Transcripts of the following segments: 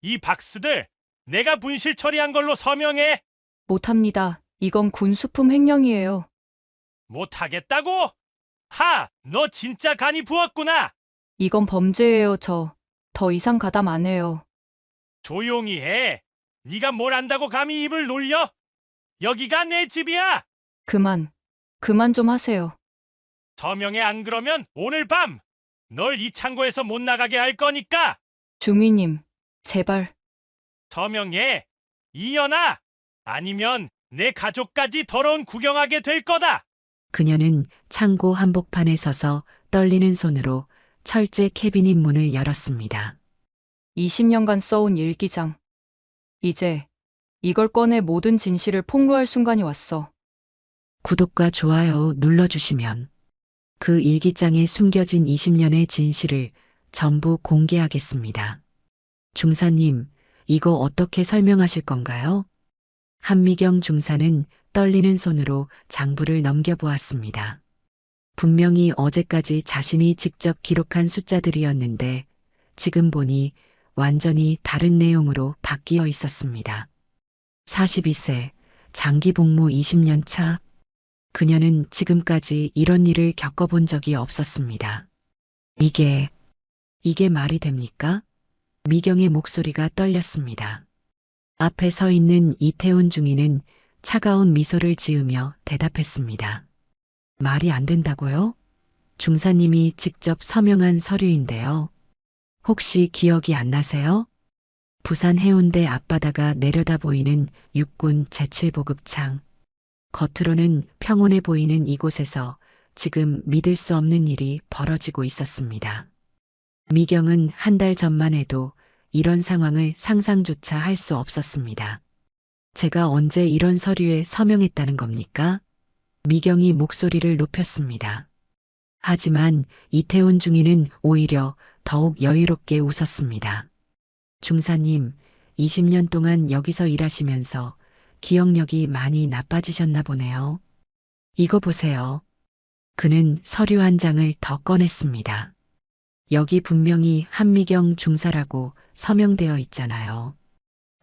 이 박스들 내가 분실 처리한 걸로 서명해. 못합니다. 이건 군수품 횡령이에요. 못하겠다고? 너 진짜 간이 부었구나. 이건 범죄예요, 저. 더 이상 가담 안 해요. 조용히 해. 네가 뭘 안다고 감히 입을 놀려? 여기가 내 집이야. 그만 좀 하세요. 서명해. 안 그러면 오늘 밤 널 이 창고에서 못 나가게 할 거니까. 중위님, 제발. 서명해. 이연아. 아니면 내 가족까지 더러운 구경하게 될 거다. 그녀는 창고 한복판에 서서 떨리는 손으로 철제 캐비닛 문을 열었습니다. 20년간 써온 일기장. 이제 이걸 꺼내 모든 진실을 폭로할 순간이 왔어. 구독과 좋아요 눌러주시면 그 일기장에 숨겨진 20년의 진실을 전부 공개하겠습니다. 중사님, 이거 어떻게 설명하실 건가요? 한미경 중사는 떨리는 손으로 장부를 넘겨보았습니다. 분명히 어제까지 자신이 직접 기록한 숫자들이었는데 지금 보니 완전히 다른 내용으로 바뀌어 있었습니다. 42세, 장기 복무 20년 차. 그녀는 지금까지 이런 일을 겪어본 적이 없었습니다. 이게 말이 됩니까? 미경의 목소리가 떨렸습니다. 앞에 서 있는 이태훈 중위는 차가운 미소를 지으며 대답했습니다. 말이 안 된다고요? 중사님이 직접 서명한 서류인데요. 혹시 기억이 안 나세요? 부산 해운대 앞바다가 내려다 보이는 육군 제7보급창. 겉으로는 평온해 보이는 이곳에서 지금 믿을 수 없는 일이 벌어지고 있었습니다. 미경은 한 달 전만 해도 이런 상황을 상상조차 할 수 없었습니다. 제가 언제 이런 서류에 서명했다는 겁니까? 미경이 목소리를 높였습니다. 하지만 이태훈 중위는 오히려 더욱 여유롭게 웃었습니다. 중사님, 20년 동안 여기서 일하시면서 기억력이 많이 나빠지셨나 보네요. 이거 보세요. 그는 서류 한 장을 더 꺼냈습니다. 여기 분명히 한미경 중사라고 서명되어 있잖아요.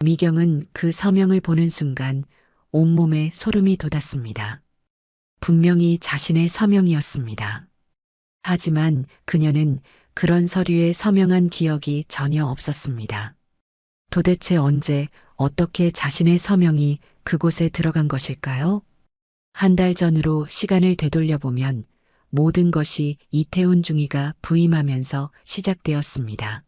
미경은 그 서명을 보는 순간 온몸에 소름이 돋았습니다. 분명히 자신의 서명이었습니다. 하지만 그녀는 그런 서류에 서명한 기억이 전혀 없었습니다. 도대체 언제 어떻게 자신의 서명이 그곳에 들어간 것일까요? 한 달 전으로 시간을 되돌려보면 모든 것이 이태훈 중위가 부임하면서 시작되었습니다.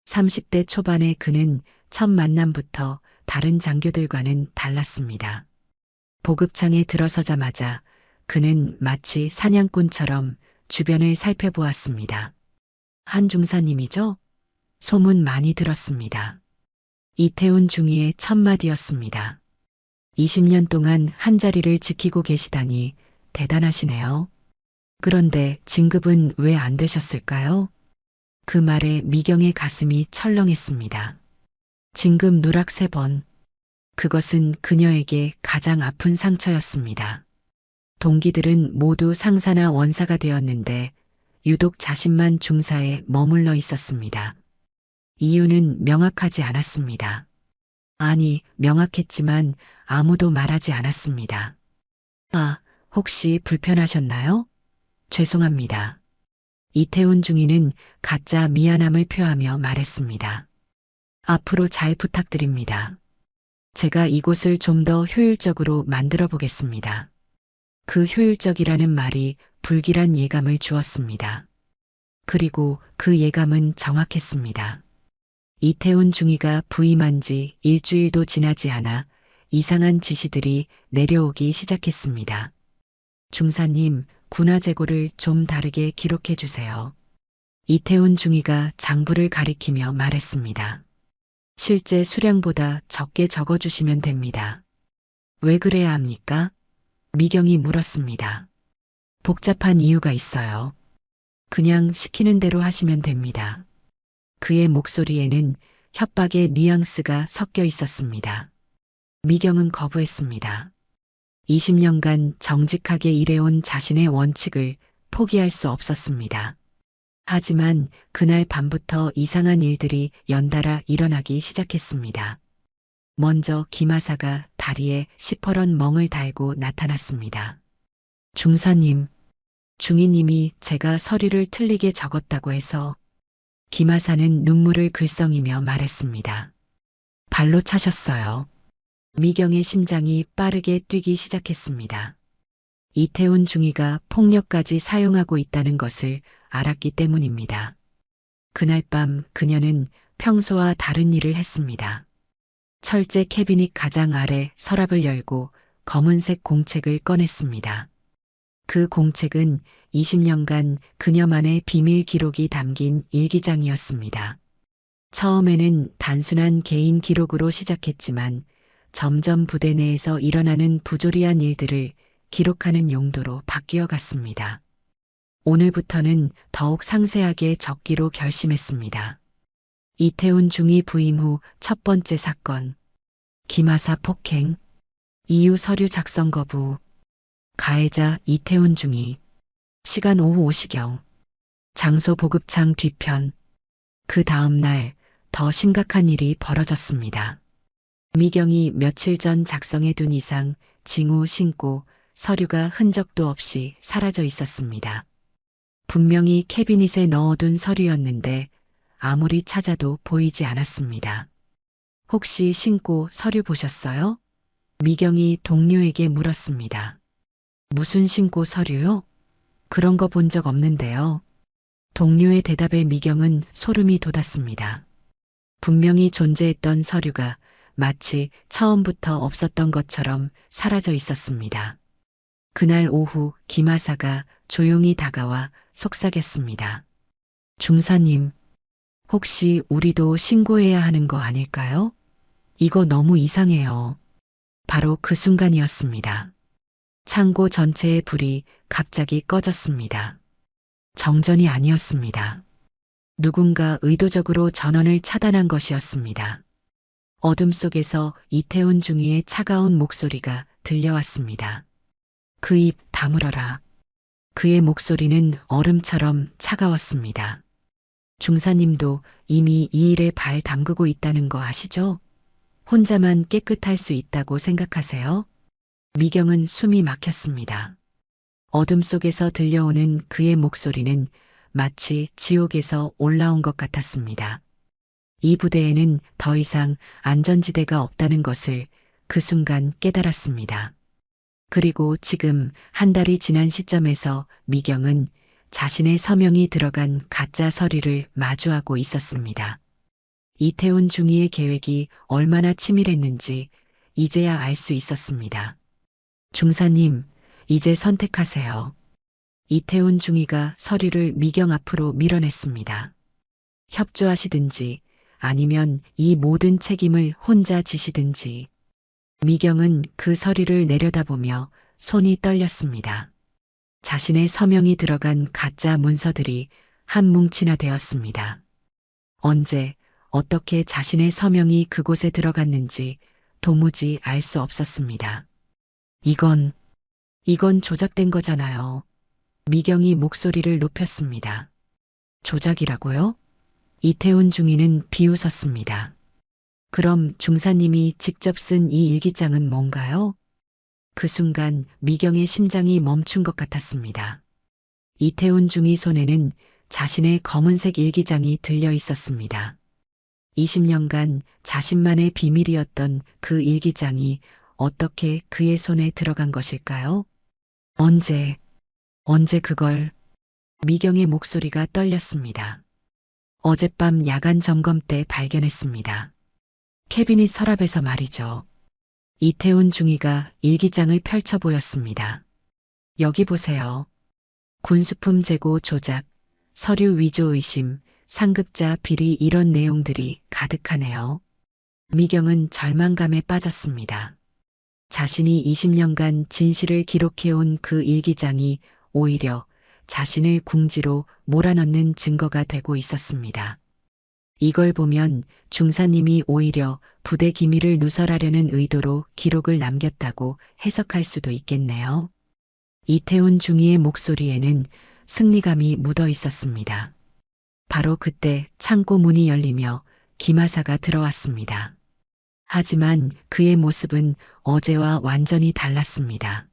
30대 초반의 그는 첫 만남부터 다른 장교들과는 달랐습니다. 보급창에 들어서자마자 그는 마치 사냥꾼처럼 주변을 살펴보았습니다. 한 중사님이죠? 소문 많이 들었습니다. 이태훈 중위의 첫마디였습니다. 20년 동안 한 자리를 지키고 계시다니 대단하시네요. 그런데 진급은 왜 안 되셨을까요? 그 말에 미경의 가슴이 철렁했습니다. 진급 누락 3번. 그것은 그녀에게 가장 아픈 상처였습니다. 동기들은 모두 상사나 원사가 되었는데 유독 자신만 중사에 머물러 있었습니다. 이유는 명확하지 않았습니다. 아니, 명확했지만 아무도 말하지 않았습니다. 혹시 불편하셨나요? 죄송합니다. 이태훈 중위는 가짜 미안함을 표하며 말했습니다. 앞으로 잘 부탁드립니다. 제가 이곳을 좀 더 효율적으로 만들어 보겠습니다. 그 효율적이라는 말이 불길한 예감을 주었습니다. 그리고 그 예감은 정확했습니다. 이태훈 중위가 부임한 지 일주일도 지나지 않아 이상한 지시들이 내려오기 시작했습니다. 중사님, 군화 재고를 좀 다르게 기록해 주세요. 이태훈 중위가 장부를 가리키며 말했습니다. 실제 수량보다 적게 적어주시면 됩니다. 왜 그래야 합니까? 미경이 물었습니다. 복잡한 이유가 있어요. 그냥 시키는 대로 하시면 됩니다. 그의 목소리에는 협박의 뉘앙스가 섞여 있었습니다. 미경은 거부했습니다. 20년간 정직하게 일해온 자신의 원칙을 포기할 수 없었습니다. 하지만 그날 밤부터 이상한 일들이 연달아 일어나기 시작했습니다. 먼저 김하사가 다리에 시퍼런 멍을 달고 나타났습니다. 중사님, 중이님이 제가 서류를 틀리게 적었다고 해서 김하사는 눈물을 글썽이며 말했습니다. 발로 차셨어요. 미경의 심장이 빠르게 뛰기 시작했습니다. 이태훈 중위가 폭력까지 사용하고 있다는 것을 알았기 때문입니다. 그날 밤 그녀는 평소와 다른 일을 했습니다. 철제 캐비닛 가장 아래 서랍을 열고 검은색 공책을 꺼냈습니다. 그 공책은 20년간 그녀만의 비밀 기록이 담긴 일기장이었습니다. 처음에는 단순한 개인 기록으로 시작했지만 점점 부대 내에서 일어나는 부조리한 일들을 기록하는 용도로 바뀌어 갔습니다. 오늘부터는 더욱 상세하게 적기로 결심했습니다. 이태훈 중위 부임 후 첫 번째 사건, 김하사 폭행, 이유 서류 작성 거부, 가해자 이태훈 중위, 시간 오후 5시경, 장소 보급창 뒤편. 그 다음 날 더 심각한 일이 벌어졌습니다. 미경이 며칠 전 작성해둔 이상 징후 신고 서류가 흔적도 없이 사라져 있었습니다. 분명히 캐비닛에 넣어둔 서류였는데 아무리 찾아도 보이지 않았습니다. 혹시 신고 서류 보셨어요? 미경이 동료에게 물었습니다. 무슨 신고 서류요? 그런 거 본 적 없는데요. 동료의 대답에 미경은 소름이 돋았습니다. 분명히 존재했던 서류가 마치 처음부터 없었던 것처럼 사라져 있었습니다. 그날 오후 김하사가 조용히 다가와 속삭였습니다. 중사님, 혹시 우리도 신고해야 하는 거 아닐까요? 이거 너무 이상해요. 바로 그 순간이었습니다. 창고 전체의 불이 갑자기 꺼졌습니다. 정전이 아니었습니다. 누군가 의도적으로 전원을 차단한 것이었습니다. 어둠 속에서 이태훈 중위의 차가운 목소리가 들려왔습니다. 그 입 다물어라. 그의 목소리는 얼음처럼 차가웠습니다. 중사님도 이미 이 일에 발 담그고 있다는 거 아시죠? 혼자만 깨끗할 수 있다고 생각하세요? 미경은 숨이 막혔습니다. 어둠 속에서 들려오는 그의 목소리는 마치 지옥에서 올라온 것 같았습니다. 이 부대에는 더 이상 안전지대가 없다는 것을 그 순간 깨달았습니다. 그리고 지금 한 달이 지난 시점에서 미경은 자신의 서명이 들어간 가짜 서류를 마주하고 있었습니다. 이태훈 중위의 계획이 얼마나 치밀했는지 이제야 알 수 있었습니다. 중사님, 이제 선택하세요. 이태훈 중위가 서류를 미경 앞으로 밀어냈습니다. 협조하시든지 아니면 이 모든 책임을 혼자 지시든지. 미경은 그 서류를 내려다보며 손이 떨렸습니다. 자신의 서명이 들어간 가짜 문서들이 한 뭉치나 되었습니다. 언제, 어떻게 자신의 서명이 그곳에 들어갔는지 도무지 알 수 없었습니다. 이건 조작된 거잖아요. 미경이 목소리를 높였습니다. 조작이라고요? 이태훈 중위는 비웃었습니다. 그럼 중사님이 직접 쓴 이 일기장은 뭔가요? 그 순간 미경의 심장이 멈춘 것 같았습니다. 이태훈 중위 손에는 자신의 검은색 일기장이 들려 있었습니다. 20년간 자신만의 비밀이었던 그 일기장이 어떻게 그의 손에 들어간 것일까요? 언제 그걸? 미경의 목소리가 떨렸습니다. 어젯밤 야간 점검 때 발견했습니다. 캐비닛 서랍에서 말이죠. 이태훈 중위가 일기장을 펼쳐 보였습니다. 여기 보세요. 군수품 재고 조작, 서류 위조 의심, 상급자 비리 이런 내용들이 가득하네요. 미경은 절망감에 빠졌습니다. 자신이 20년간 진실을 기록해온 그 일기장이 오히려 자신을 궁지로 몰아넣는 증거가 되고 있었습니다. 이걸 보면 중사님이 오히려 부대 기밀을 누설하려는 의도로 기록을 남겼다고 해석할 수도 있겠네요. 이태훈 중위의 목소리에는 승리감이 묻어 있었습니다. 바로 그때 창고 문이 열리며 김하사가 들어왔습니다. 하지만 그의 모습은 어제와 완전히 달랐습니다.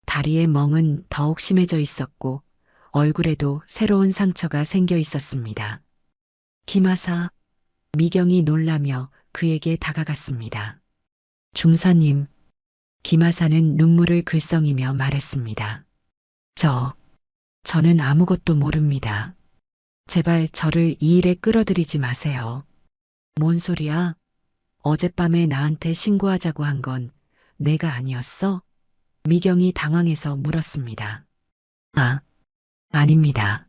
다리의 멍은 더욱 심해져 있었고 얼굴에도 새로운 상처가 생겨 있었습니다. 김하사, 미경이 놀라며 그에게 다가갔습니다. 중사님, 김하사는 눈물을 글썽이며 말했습니다. 저는 아무것도 모릅니다. 제발 저를 이 일에 끌어들이지 마세요. 뭔 소리야? 어젯밤에 나한테 신고하자고 한 건 내가 아니었어? 미경이 당황해서 물었습니다. 아닙니다.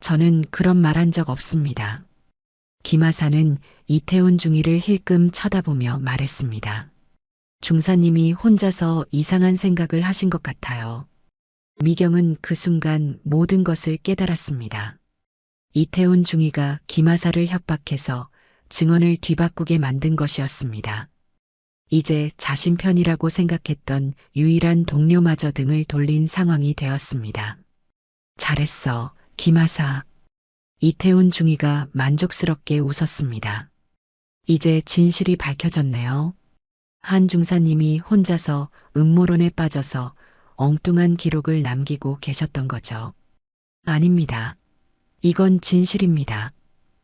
저는 그런 말 한 적 없습니다. 김하사는 이태훈 중위를 힐끔 쳐다보며 말했습니다. 중사님이 혼자서 이상한 생각을 하신 것 같아요. 미경은 그 순간 모든 것을 깨달았습니다. 이태훈 중위가 김하사를 협박해서 증언을 뒤바꾸게 만든 것이었습니다. 이제 자신 편이라고 생각했던 유일한 동료마저 등을 돌린 상황이 되었습니다. 잘했어, 김하사. 이태훈 중위가 만족스럽게 웃었습니다. 이제 진실이 밝혀졌네요. 한 중사님이 혼자서 음모론에 빠져서 엉뚱한 기록을 남기고 계셨던 거죠. 아닙니다. 이건 진실입니다.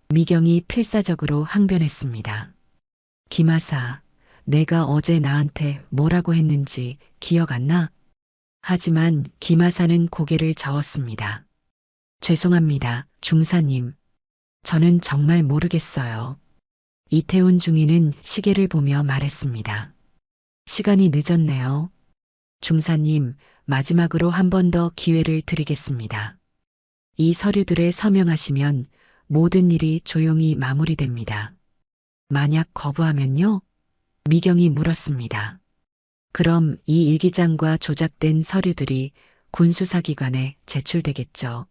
미경이 필사적으로 항변했습니다. 김하사, 내가 어제 나한테 뭐라고 했는지 기억 안 나? 하지만 김하사는 고개를 저었습니다. 죄송합니다, 중사님. 저는 정말 모르겠어요. 이태훈 중위는 시계를 보며 말했습니다. 시간이 늦었네요. 중사님, 마지막으로 한 번 더 기회를 드리겠습니다. 이 서류들에 서명하시면 모든 일이 조용히 마무리됩니다. 만약 거부하면요? 미경이 물었습니다. 그럼 이 일기장과 조작된 서류들이 군수사기관에 제출되겠죠.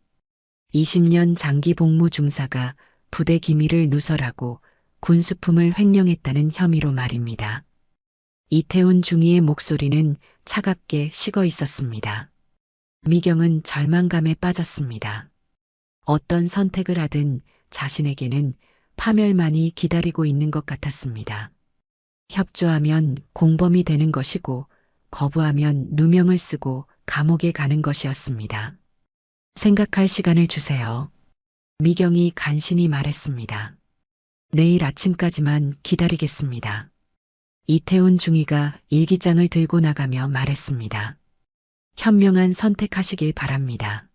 20년 장기 복무 중사가 부대 기밀을 누설하고 군수품을 횡령했다는 혐의로 말입니다. 이태훈 중위의 목소리는 차갑게 식어 있었습니다. 미경은 절망감에 빠졌습니다. 어떤 선택을 하든 자신에게는 파멸만이 기다리고 있는 것 같았습니다. 협조하면 공범이 되는 것이고 거부하면 누명을 쓰고 감옥에 가는 것이었습니다. 생각할 시간을 주세요. 미경이 간신히 말했습니다. 내일 아침까지만 기다리겠습니다. 이태훈 중위가 일기장을 들고 나가며 말했습니다. 현명한 선택하시길 바랍니다.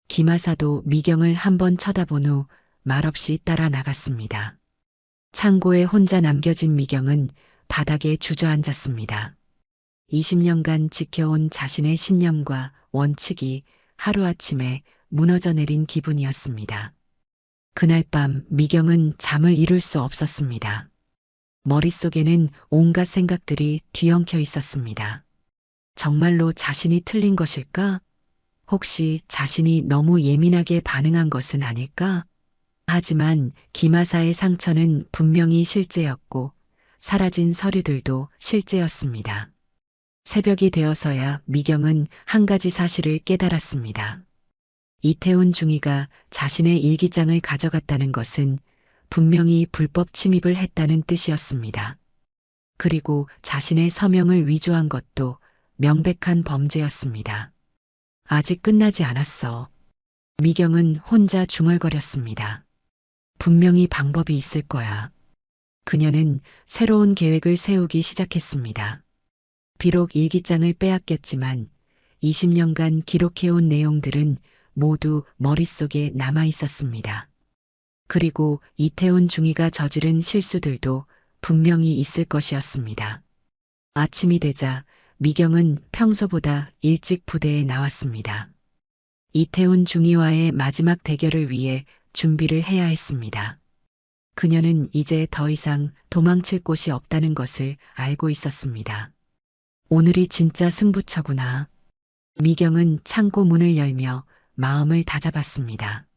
김하사도 미경을 한번 쳐다본 후 말없이 따라 나갔습니다. 창고에 혼자 남겨진 미경은 바닥에 주저앉았습니다. 20년간 지켜온 자신의 신념과 원칙이 하루아침에 무너져 내린 기분이었습니다. 그날 밤 미경은 잠을 이룰 수 없었습니다. 머릿속에는 온갖 생각들이 뒤엉켜 있었습니다. 정말로 자신이 틀린 것일까? 혹시 자신이 너무 예민하게 반응한 것은 아닐까? 하지만 김하사의 상처는 분명히 실제였고 사라진 서류들도 실제였습니다. 새벽이 되어서야 미경은 한 가지 사실을 깨달았습니다. 이태훈 중위가 자신의 일기장을 가져갔다는 것은 분명히 불법 침입을 했다는 뜻이었습니다. 그리고 자신의 서명을 위조한 것도 명백한 범죄였습니다. 아직 끝나지 않았어. 미경은 혼자 중얼거렸습니다. 분명히 방법이 있을 거야. 그녀는 새로운 계획을 세우기 시작했습니다. 비록 일기장을 빼앗겼지만 20년간 기록해온 내용들은 모두 머릿속에 남아 있었습니다. 그리고 이태훈 중위가 저지른 실수들도 분명히 있을 것이었습니다. 아침이 되자 미경은 평소보다 일찍 부대에 나왔습니다. 이태훈 중위와의 마지막 대결을 위해 준비를 해야 했습니다. 그녀는 이제 더 이상 도망칠 곳이 없다는 것을 알고 있었습니다. 오늘이 진짜 승부처구나. 미경은 창고 문을 열며 마음을 다잡았습니다.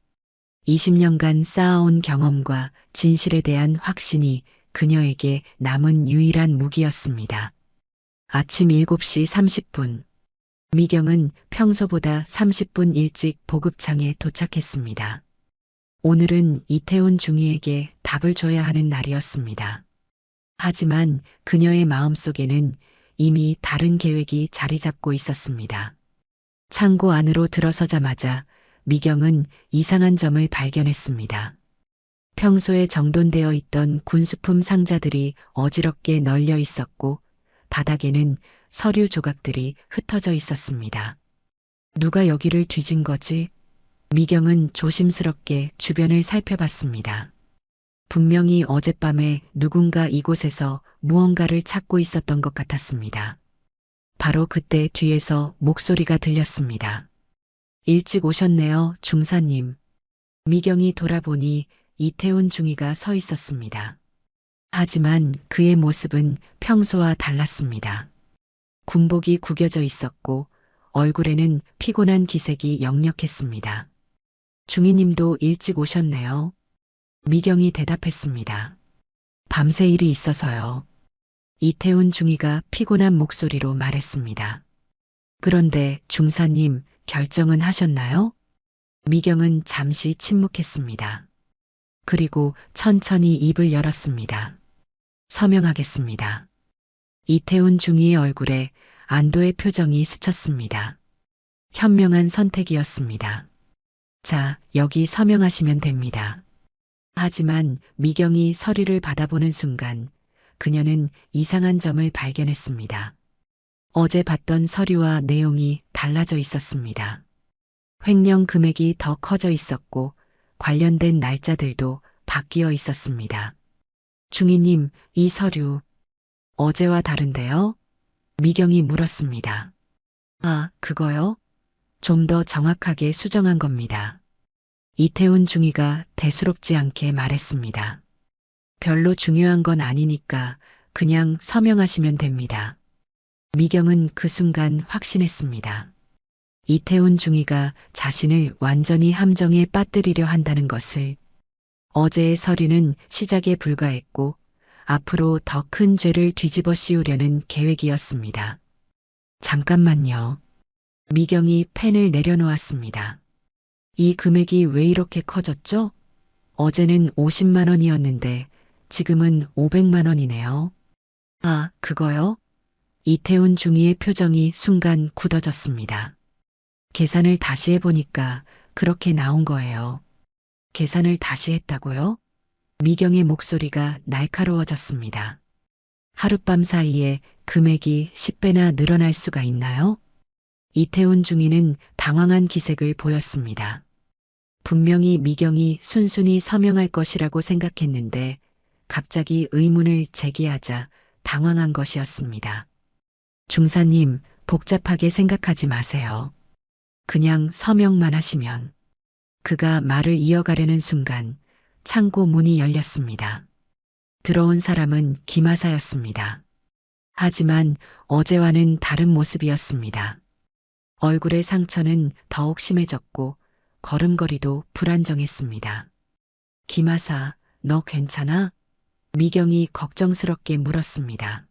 20년간 쌓아온 경험과 진실에 대한 확신이 그녀에게 남은 유일한 무기였습니다. 아침 7시 30분. 미경은 평소보다 30분 일찍 보급창에 도착했습니다. 오늘은 이태훈 중위에게 답을 줘야 하는 날이었습니다. 하지만 그녀의 마음속에는 이미 다른 계획이 자리 잡고 있었습니다. 창고 안으로 들어서자마자 미경은 이상한 점을 발견했습니다. 평소에 정돈되어 있던 군수품 상자들이 어지럽게 널려 있었고 바닥에는 서류 조각들이 흩어져 있었습니다. 누가 여기를 뒤진 거지? 미경은 조심스럽게 주변을 살펴봤습니다. 분명히 어젯밤에 누군가 이곳에서 무언가를 찾고 있었던 것 같았습니다. 바로 그때 뒤에서 목소리가 들렸습니다. 일찍 오셨네요, 중사님. 미경이 돌아보니 이태훈 중위가 서 있었습니다. 하지만 그의 모습은 평소와 달랐습니다. 군복이 구겨져 있었고 얼굴에는 피곤한 기색이 역력했습니다. 중위님도 일찍 오셨네요. 미경이 대답했습니다. 밤새 일이 있어서요. 이태훈 중위가 피곤한 목소리로 말했습니다. 그런데 중사님, 결정은 하셨나요? 미경은 잠시 침묵했습니다. 그리고 천천히 입을 열었습니다. 서명하겠습니다. 이태훈 중위의 얼굴에 안도의 표정이 스쳤습니다. 현명한 선택이었습니다. 자, 여기 서명하시면 됩니다. 하지만 미경이 서류를 받아보는 순간 그녀는 이상한 점을 발견했습니다. 어제 봤던 서류와 내용이 달라져 있었습니다. 횡령 금액이 더 커져 있었고 관련된 날짜들도 바뀌어 있었습니다. 중위님, 이 서류 어제와 다른데요? 미경이 물었습니다. 아, 그거요? 좀 더 정확하게 수정한 겁니다. 이태훈 중위가 대수롭지 않게 말했습니다. 별로 중요한 건 아니니까 그냥 서명하시면 됩니다. 미경은 그 순간 확신했습니다. 이태훈 중위가 자신을 완전히 함정에 빠뜨리려 한다는 것을. 어제의 서류는 시작에 불과했고 앞으로 더 큰 죄를 뒤집어 씌우려는 계획이었습니다. 잠깐만요. 미경이 펜을 내려놓았습니다. 이 금액이 왜 이렇게 커졌죠? 어제는 50만 원이었는데 지금은 500만 원이네요. 아, 그거요? 이태훈 중위의 표정이 순간 굳어졌습니다. 계산을 다시 해보니까 그렇게 나온 거예요. 계산을 다시 했다고요? 미경의 목소리가 날카로워졌습니다. 하룻밤 사이에 금액이 10배나 늘어날 수가 있나요? 이태훈 중위는 당황한 기색을 보였습니다. 분명히 미경이 순순히 서명할 것이라고 생각했는데 갑자기 의문을 제기하자 당황한 것이었습니다. 중사님, 복잡하게 생각하지 마세요. 그냥 서명만 하시면. 그가 말을 이어가려는 순간 창고 문이 열렸습니다. 들어온 사람은 김하사였습니다. 하지만 어제와는 다른 모습이었습니다. 얼굴의 상처는 더욱 심해졌고 걸음걸이도 불안정했습니다. 김하사, 너 괜찮아? 미경이 걱정스럽게 물었습니다.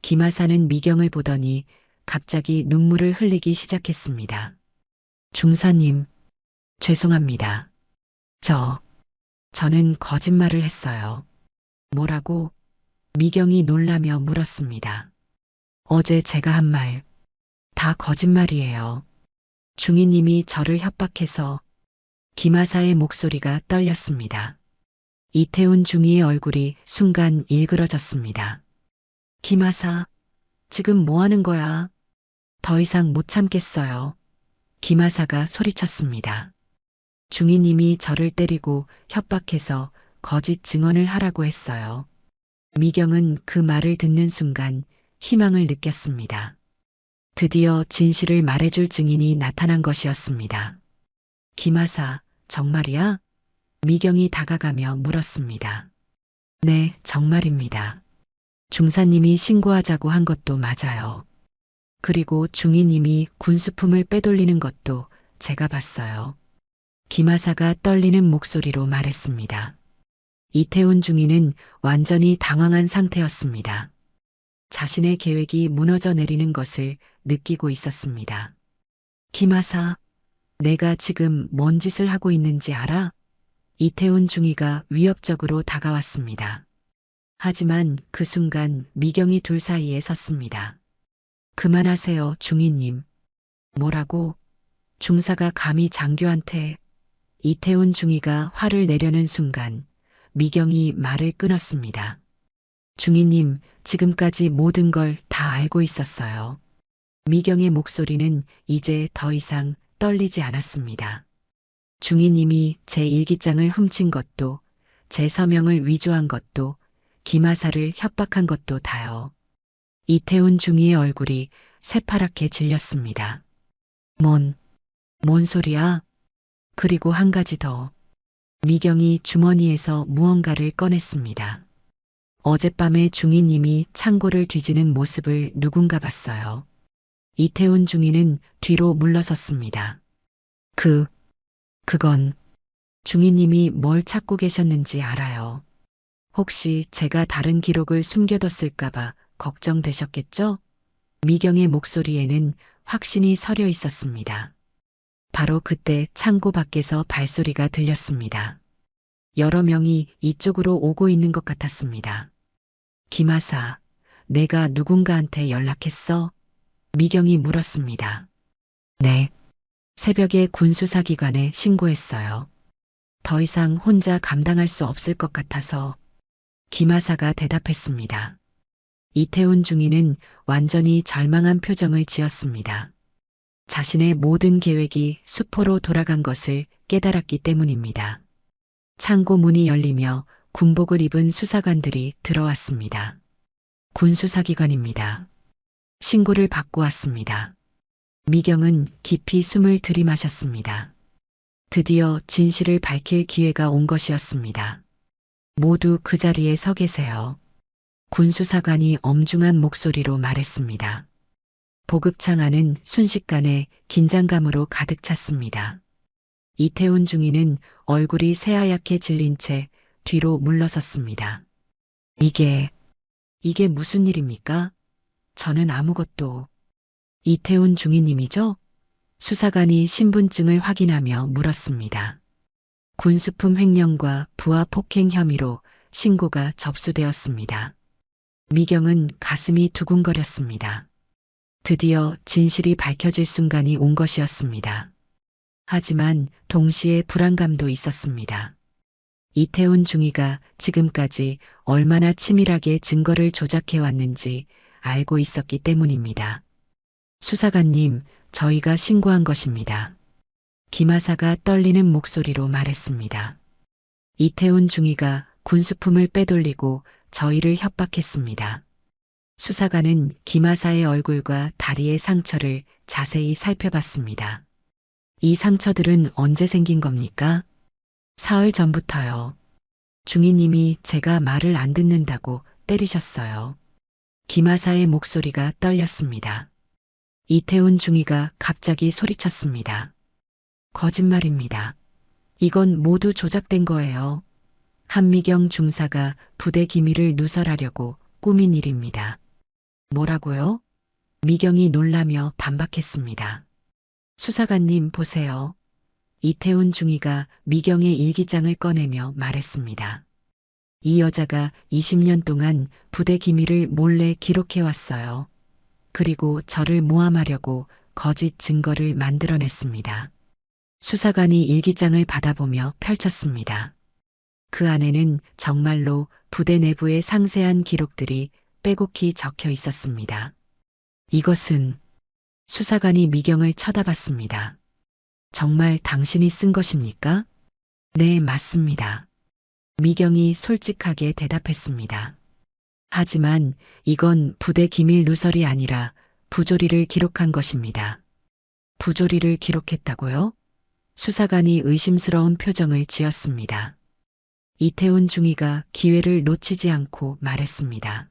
김하사는 미경을 보더니 갑자기 눈물을 흘리기 시작했습니다. 중사님, 죄송합니다. 저는 거짓말을 했어요. 뭐라고? 미경이 놀라며 물었습니다. 어제 제가 한 말 다 거짓말이에요. 중위님이 저를 협박해서. 김하사의 목소리가 떨렸습니다. 이태훈 중위의 얼굴이 순간 일그러졌습니다. 김하사, 지금 뭐 하는 거야? 더 이상 못 참겠어요. 김하사가 소리쳤습니다. 중위님이 저를 때리고 협박해서 거짓 증언을 하라고 했어요. 미경은 그 말을 듣는 순간 희망을 느꼈습니다. 드디어 진실을 말해줄 증인이 나타난 것이었습니다. 김하사, 정말이야? 미경이 다가가며 물었습니다. 네, 정말입니다. 중사님이 신고하자고 한 것도 맞아요. 그리고 중위님이 군수품을 빼돌리는 것도 제가 봤어요. 김하사가 떨리는 목소리로 말했습니다. 이태훈 중위는 완전히 당황한 상태였습니다. 자신의 계획이 무너져 내리는 것을 느끼고 있었습니다. 김하사, 내가 지금 뭔 짓을 하고 있는지 알아? 이태훈 중위가 위협적으로 다가왔습니다. 하지만 그 순간 미경이 둘 사이에 섰습니다. 그만하세요, 중위님. 뭐라고? 중사가 감히 장교한테. 이태훈 중위가 화를 내려는 순간 미경이 말을 끊었습니다. 중위님, 지금까지 모든 걸 다 알고 있었어요. 미경의 목소리는 이제 더 이상 떨리지 않았습니다. 중위님이 제 일기장을 훔친 것도, 제 서명을 위조한 것도, 김하사를 협박한 것도 다요. 이태훈 중위의 얼굴이 새파랗게 질렸습니다. 뭔 소리야? 그리고 한 가지 더. 미경이 주머니에서 무언가를 꺼냈습니다. 어젯밤에 중위님이 창고를 뒤지는 모습을 누군가 봤어요. 이태훈 중위는 뒤로 물러섰습니다. 그건 중위님이 뭘 찾고 계셨는지 알아요. 혹시 제가 다른 기록을 숨겨뒀을까봐 걱정되셨겠죠? 미경의 목소리에는 확신이 서려 있었습니다. 바로 그때 창고 밖에서 발소리가 들렸습니다. 여러 명이 이쪽으로 오고 있는 것 같았습니다. 김하사, 내가 누군가한테 연락했어? 미경이 물었습니다. 네. 새벽에 군수사기관에 신고했어요. 더 이상 혼자 감당할 수 없을 것 같아서. 김하사가 대답했습니다. 이태훈 중위는 완전히 절망한 표정을 지었습니다. 자신의 모든 계획이 수포로 돌아간 것을 깨달았기 때문입니다. 창고 문이 열리며 군복을 입은 수사관들이 들어왔습니다. 군수사기관입니다. 신고를 받고 왔습니다. 미경은 깊이 숨을 들이마셨습니다. 드디어 진실을 밝힐 기회가 온 것이었습니다. 모두 그 자리에 서 계세요. 군수사관이 엄중한 목소리로 말했습니다. 보급창 안은 순식간에 긴장감으로 가득 찼습니다. 이태훈 중위는 얼굴이 새하얗게 질린 채 뒤로 물러섰습니다. 이게 무슨 일입니까? 저는 아무것도. 이태훈 중위님이죠? 수사관이 신분증을 확인하며 물었습니다. 군수품 횡령과 부하 폭행 혐의로 신고가 접수되었습니다. 미경은 가슴이 두근거렸습니다. 드디어 진실이 밝혀질 순간이 온 것이었습니다. 하지만 동시에 불안감도 있었습니다. 이태훈 중위가 지금까지 얼마나 치밀하게 증거를 조작해 왔는지 알고 있었기 때문입니다. 수사관님, 저희가 신고한 것입니다. 김하사가 떨리는 목소리로 말했습니다. 이태훈 중위가 군수품을 빼돌리고 저희를 협박했습니다. 수사관은 김하사의 얼굴과 다리의 상처를 자세히 살펴봤습니다. 이 상처들은 언제 생긴 겁니까? 사흘 전부터요. 중위님이 제가 말을 안 듣는다고 때리셨어요. 김하사의 목소리가 떨렸습니다. 이태훈 중위가 갑자기 소리쳤습니다. 거짓말입니다. 이건 모두 조작된 거예요. 한미경 중사가 부대 기밀을 누설하려고 꾸민 일입니다. 뭐라고요? 미경이 놀라며 반박했습니다. 수사관님 보세요. 이태훈 중위가 미경의 일기장을 꺼내며 말했습니다. 이 여자가 20년 동안 부대 기밀을 몰래 기록해왔어요. 그리고 저를 모함하려고 거짓 증거를 만들어냈습니다. 수사관이 일기장을 받아보며 펼쳤습니다. 그 안에는 정말로 부대 내부의 상세한 기록들이 빼곡히 적혀 있었습니다. 이것은 수사관이 미경을 쳐다봤습니다. 정말 당신이 쓴 것입니까? 네, 맞습니다. 미경이 솔직하게 대답했습니다. 하지만 이건 부대 기밀 누설이 아니라 부조리를 기록한 것입니다. 부조리를 기록했다고요? 수사관이 의심스러운 표정을 지었습니다. 이태훈 중위가 기회를 놓치지 않고 말했습니다.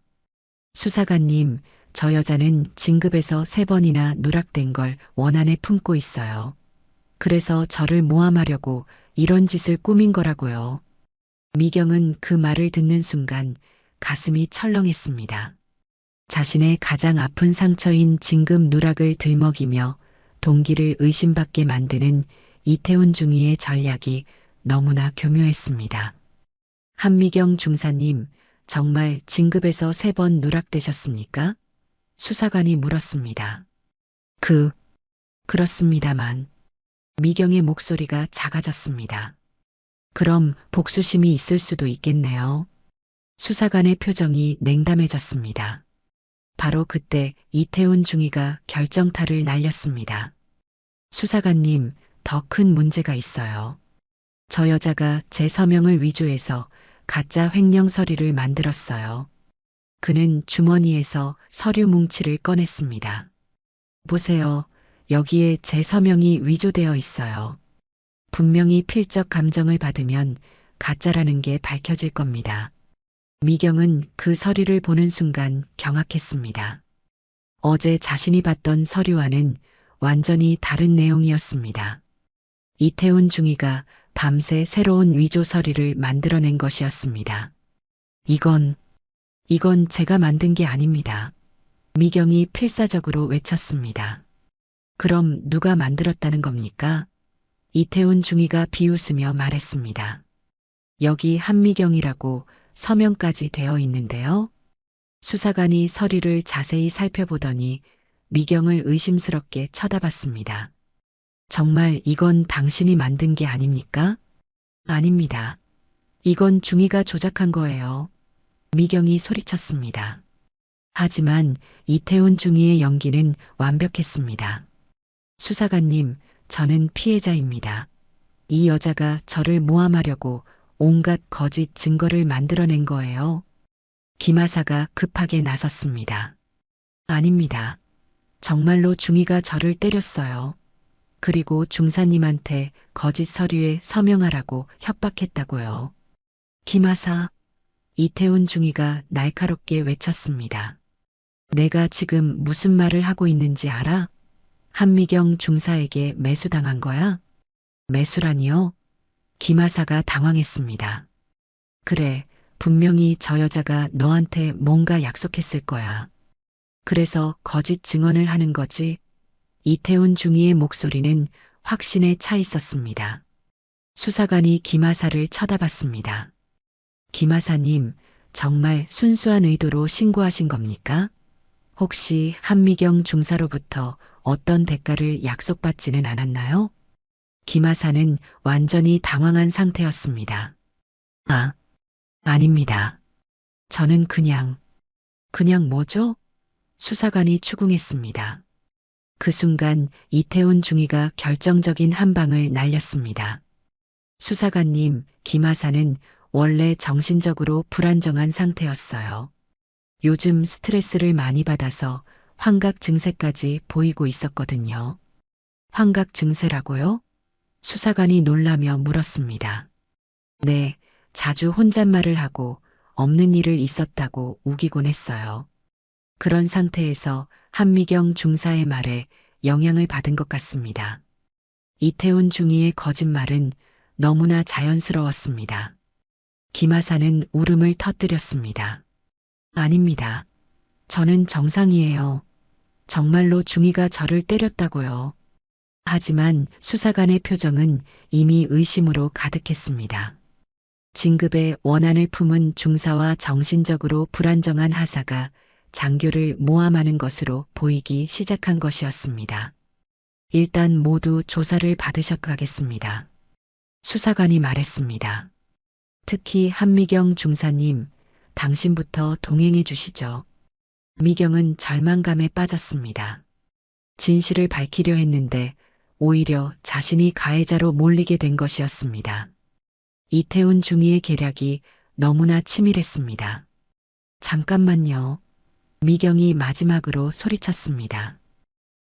수사관님, 저 여자는 진급에서 3번이나 누락된 걸 원한에 품고 있어요. 그래서 저를 모함하려고 이런 짓을 꾸민 거라고요. 미경은 그 말을 듣는 순간 가슴이 철렁했습니다. 자신의 가장 아픈 상처인 진급 누락을 들먹이며 동기를 의심받게 만드는 이태훈 중위의 전략이 너무나 교묘했습니다. 한미경 중사님, 정말 진급에서 3번 누락되셨습니까? 수사관이 물었습니다. 그렇습니다만. 미경의 목소리가 작아졌습니다. 그럼 복수심이 있을 수도 있겠네요. 수사관의 표정이 냉담해졌습니다. 바로 그때 이태훈 중위가 결정타를 날렸습니다. 수사관님, 더 큰 문제가 있어요. 저 여자가 제 서명을 위조해서 가짜 횡령 서류를 만들었어요. 그는 주머니에서 서류 뭉치를 꺼냈습니다. 보세요. 여기에 제 서명이 위조되어 있어요. 분명히 필적 감정을 받으면 가짜라는 게 밝혀질 겁니다. 미경은 그 서류를 보는 순간 경악했습니다. 어제 자신이 봤던 서류와는 완전히 다른 내용이었습니다. 이태훈 중위가 밤새 새로운 위조 서류를 만들어낸 것이었습니다. 이건 제가 만든 게 아닙니다. 미경이 필사적으로 외쳤습니다. 그럼 누가 만들었다는 겁니까? 이태훈 중위가 비웃으며 말했습니다. 여기 한미경이라고 서명까지 되어 있는데요. 수사관이 서류를 자세히 살펴보더니 미경을 의심스럽게 쳐다봤습니다. 정말 이건 당신이 만든 게 아닙니까? 아닙니다. 이건 중위가 조작한 거예요. 미경이 소리쳤습니다. 하지만 이태훈 중위의 연기는 완벽했습니다. 수사관님, 저는 피해자입니다. 이 여자가 저를 모함하려고 온갖 거짓 증거를 만들어낸 거예요. 김하사가 급하게 나섰습니다. 아닙니다. 정말로 중위가 저를 때렸어요. 그리고 중사님한테 거짓 서류에 서명하라고 협박했다고요. 김하사, 이태훈 중위가 날카롭게 외쳤습니다. 내가 지금 무슨 말을 하고 있는지 알아? 한미경 중사에게 매수당한 거야? 매수라니요? 김하사가 당황했습니다. 그래, 분명히 저 여자가 너한테 뭔가 약속했을 거야. 그래서 거짓 증언을 하는 거지. 이태훈 중위의 목소리는 확신에 차 있었습니다. 수사관이 김하사를 쳐다봤습니다. 김하사님, 정말 순수한 의도로 신고하신 겁니까? 혹시 한미경 중사로부터 어떤 대가를 약속받지는 않았나요? 김하사는 완전히 당황한 상태였습니다. 아닙니다. 저는 그냥 뭐죠? 수사관이 추궁했습니다. 그 순간 이태훈 중위가 결정적인 한 방을 날렸습니다. 수사관님, 김하사는 원래 정신적으로 불안정한 상태였어요. 요즘 스트레스를 많이 받아서 환각 증세까지 보이고 있었거든요. 환각 증세라고요? 수사관이 놀라며 물었습니다. 네, 자주 혼잣말을 하고 없는 일을 있었다고 우기곤 했어요. 그런 상태에서 한미경 중사의 말에 영향을 받은 것 같습니다. 이태훈 중위의 거짓말은 너무나 자연스러웠습니다. 김하사는 울음을 터뜨렸습니다. 아닙니다. 저는 정상이에요. 정말로 중위가 저를 때렸다고요. 하지만 수사관의 표정은 이미 의심으로 가득했습니다. 진급의 원한을 품은 중사와 정신적으로 불안정한 하사가 장교를 모함하는 것으로 보이기 시작한 것이었습니다. 일단 모두 조사를 받으셔가겠습니다. 수사관이 말했습니다. 특히 한미경 중사님, 당신부터 동행해 주시죠. 미경은 절망감에 빠졌습니다. 진실을 밝히려 했는데 오히려 자신이 가해자로 몰리게 된 것이었습니다. 이태훈 중위의 계략이 너무나 치밀했습니다. 잠깐만요. 미경이 마지막으로 소리쳤습니다.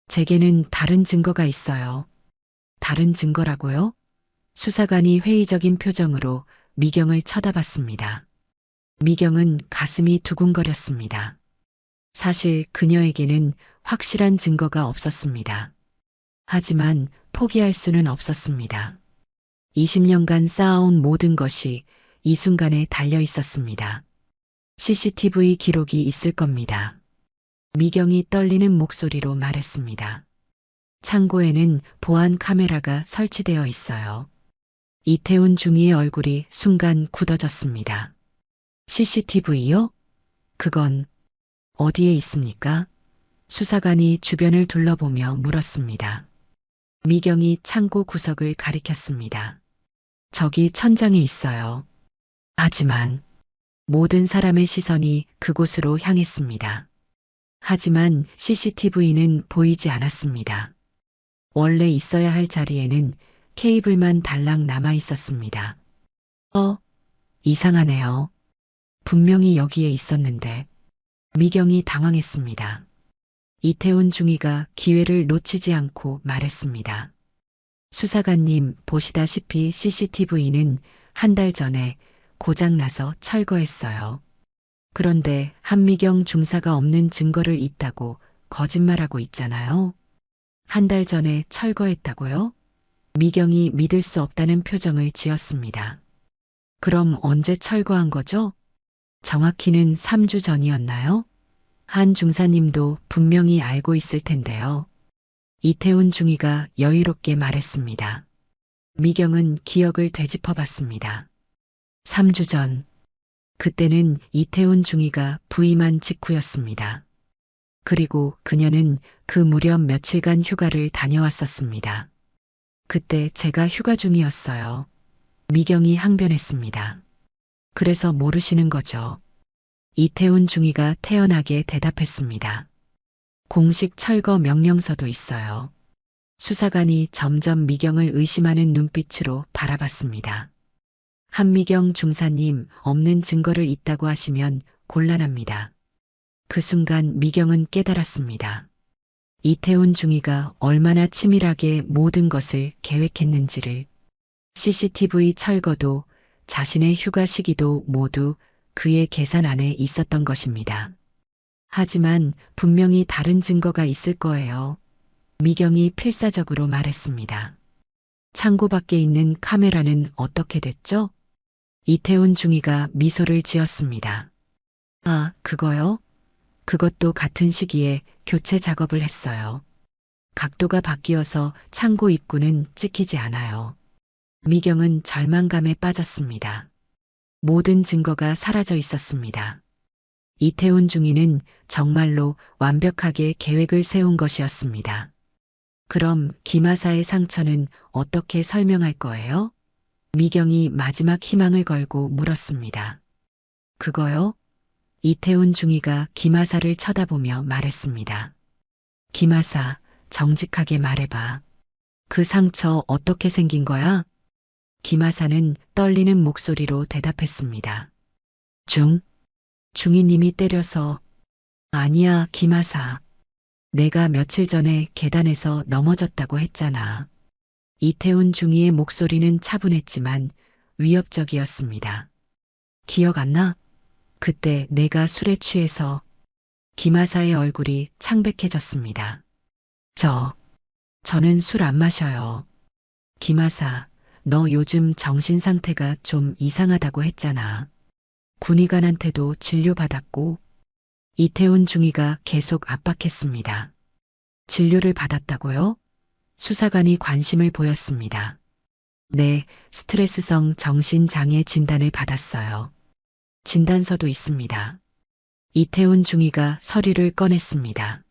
제게는 다른 증거가 있어요. 다른 증거라고요? 수사관이 회의적인 표정으로 미경을 쳐다봤습니다. 미경은 가슴이 두근거렸습니다. 사실 그녀에게는 확실한 증거가 없었습니다. 하지만 포기할 수는 없었습니다. 20년간 쌓아온 모든 것이 이 순간에 달려 있었습니다. CCTV 기록이 있을 겁니다. 미경이 떨리는 목소리로 말했습니다. 창고에는 보안 카메라가 설치되어 있어요. 이태훈 중위의 얼굴이 순간 굳어졌습니다. CCTV요? 그건 어디에 있습니까? 수사관이 주변을 둘러보며 물었습니다. 미경이 창고 구석을 가리켰습니다. 저기 천장에 있어요. 하지만 모든 사람의 시선이 그곳으로 향했습니다. 하지만 CCTV는 보이지 않았습니다. 원래 있어야 할 자리에는 케이블만 달랑 남아 있었습니다. 이상하네요. 분명히 여기에 있었는데. 미경이 당황했습니다. 이태훈 중위가 기회를 놓치지 않고 말했습니다. 수사관님, 보시다시피 CCTV는 한 달 전에 고장나서 철거했어요. 그런데 한미경 중사가 없는 증거를 있다고 거짓말하고 있잖아요. 한 달 전에 철거했다고요? 미경이 믿을 수 없다는 표정을 지었습니다. 그럼 언제 철거한 거죠? 정확히는 3주 전이었나요? 한 중사님도 분명히 알고 있을 텐데요. 이태훈 중위가 여유롭게 말했습니다. 미경은 기억을 되짚어 봤습니다. 3주 전. 그때는 이태훈 중위가 부임한 직후였습니다. 그리고 그녀는 그 무렵 며칠간 휴가를 다녀왔었습니다. 그때 제가 휴가 중이었어요. 미경이 항변했습니다. 그래서 모르시는 거죠. 이태훈 중위가 태연하게 대답했습니다. 공식 철거 명령서도 있어요. 수사관이 점점 미경을 의심하는 눈빛으로 바라봤습니다. 한미경 중사님, 없는 증거를 있다고 하시면 곤란합니다. 그 순간 미경은 깨달았습니다. 이태훈 중위가 얼마나 치밀하게 모든 것을 계획했는지를. CCTV 철거도 자신의 휴가 시기도 모두 그의 계산 안에 있었던 것입니다. 하지만 분명히 다른 증거가 있을 거예요. 미경이 필사적으로 말했습니다. 창고 밖에 있는 카메라는 어떻게 됐죠? 이태훈 중위가 미소를 지었습니다. 아, 그거요? 그것도 같은 시기에 교체 작업을 했어요. 각도가 바뀌어서 창고 입구는 찍히지 않아요. 미경은 절망감에 빠졌습니다. 모든 증거가 사라져 있었습니다. 이태훈 중위는 정말로 완벽하게 계획을 세운 것이었습니다. 그럼 김하사의 상처는 어떻게 설명할 거예요? 미경이 마지막 희망을 걸고 물었습니다. 그거요? 이태훈 중위가 김하사를 쳐다보며 말했습니다. 김하사, 정직하게 말해봐. 그 상처 어떻게 생긴 거야? 김하사는 떨리는 목소리로 대답했습니다. 중위님이 때려서. 아니야, 김하사. 내가 며칠 전에 계단에서 넘어졌다고 했잖아. 이태훈 중위의 목소리는 차분했지만 위협적이었습니다. 기억 안 나? 그때 내가 술에 취해서. 김하사의 얼굴이 창백해졌습니다. 저는 술 안 마셔요. 김하사, 너 요즘 정신 상태가 좀 이상하다고 했잖아. 군의관한테도 진료받았고. 이태훈 중위가 계속 압박했습니다. 진료를 받았다고요? 수사관이 관심을 보였습니다. 네, 스트레스성 정신장애 진단을 받았어요. 진단서도 있습니다. 이태훈 중위가 서류를 꺼냈습니다.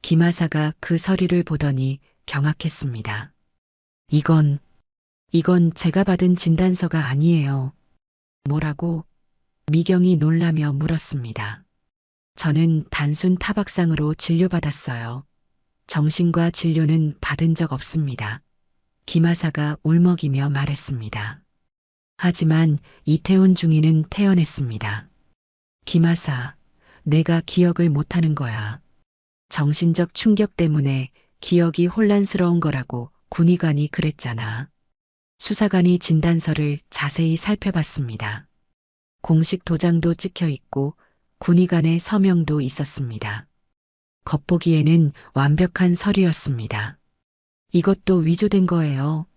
김하사가 그 서류를 보더니 경악했습니다. 이건 제가 받은 진단서가 아니에요. 뭐라고? 미경이 놀라며 물었습니다. 저는 단순 타박상으로 진료받았어요. 정신과 진료는 받은 적 없습니다. 김하사가 울먹이며 말했습니다. 하지만 이태훈 중위는 태연했습니다. 김하사, 내가 기억을 못하는 거야. 정신적 충격 때문에 기억이 혼란스러운 거라고 군의관이 그랬잖아. 수사관이 진단서를 자세히 살펴봤습니다. 공식 도장도 찍혀 있고 군의관의 서명도 있었습니다. 겉보기에는 완벽한 서류였습니다. 이것도 위조된 거예요.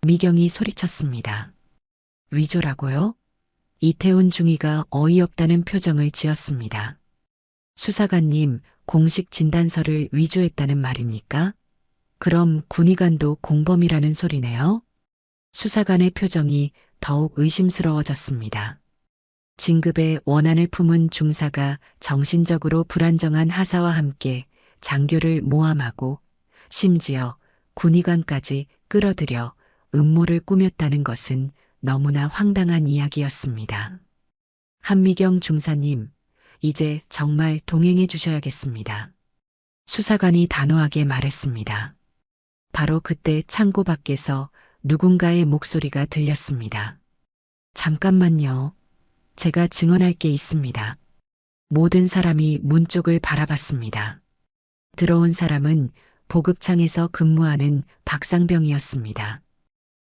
미경이 소리쳤습니다. 위조라고요? 이태훈 중위가 어이없다는 표정을 지었습니다. 수사관님, 공식 진단서를 위조했다는 말입니까? 그럼 군의관도 공범이라는 소리네요? 수사관의 표정이 더욱 의심스러워졌습니다. 진급의 원한을 품은 중사가 정신적으로 불안정한 하사와 함께 장교를 모함하고 심지어 군의관까지 끌어들여 음모를 꾸몄다는 것은 너무나 황당한 이야기였습니다. 한미경 중사님, 이제 정말 동행해 주셔야겠습니다. 수사관이 단호하게 말했습니다. 바로 그때 창고 밖에서 누군가의 목소리가 들렸습니다. 잠깐만요. 제가 증언할 게 있습니다. 모든 사람이 문 쪽을 바라봤습니다. 들어온 사람은 보급창에서 근무하는 박상병이었습니다.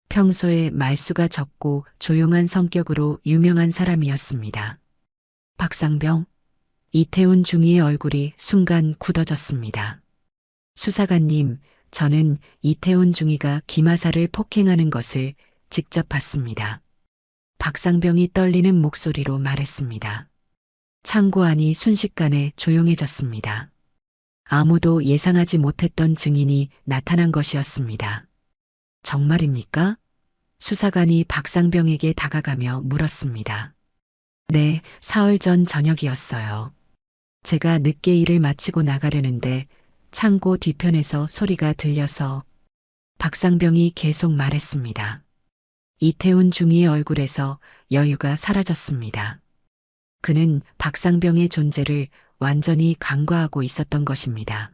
평소에 말수가 적고 조용한 성격으로 유명한 사람이었습니다. 박상병, 이태훈 중위의 얼굴이 순간 굳어졌습니다. 수사관님, 저는 이태훈 중위가 김하사를 폭행하는 것을 직접 봤습니다. 박상병이 떨리는 목소리로 말했습니다. 창고 안이 순식간에 조용해졌습니다. 아무도 예상하지 못했던 증인이 나타난 것이었습니다. 정말입니까? 수사관이 박상병에게 다가가며 물었습니다. 네, 사흘 전 저녁이었어요. 제가 늦게 일을 마치고 나가려는데 창고 뒤편에서 소리가 들려서 박상병이 계속 말했습니다. 이태훈 중위의 얼굴에서 여유가 사라졌습니다. 그는 박상병의 존재를 완전히 간과하고 있었던 것입니다.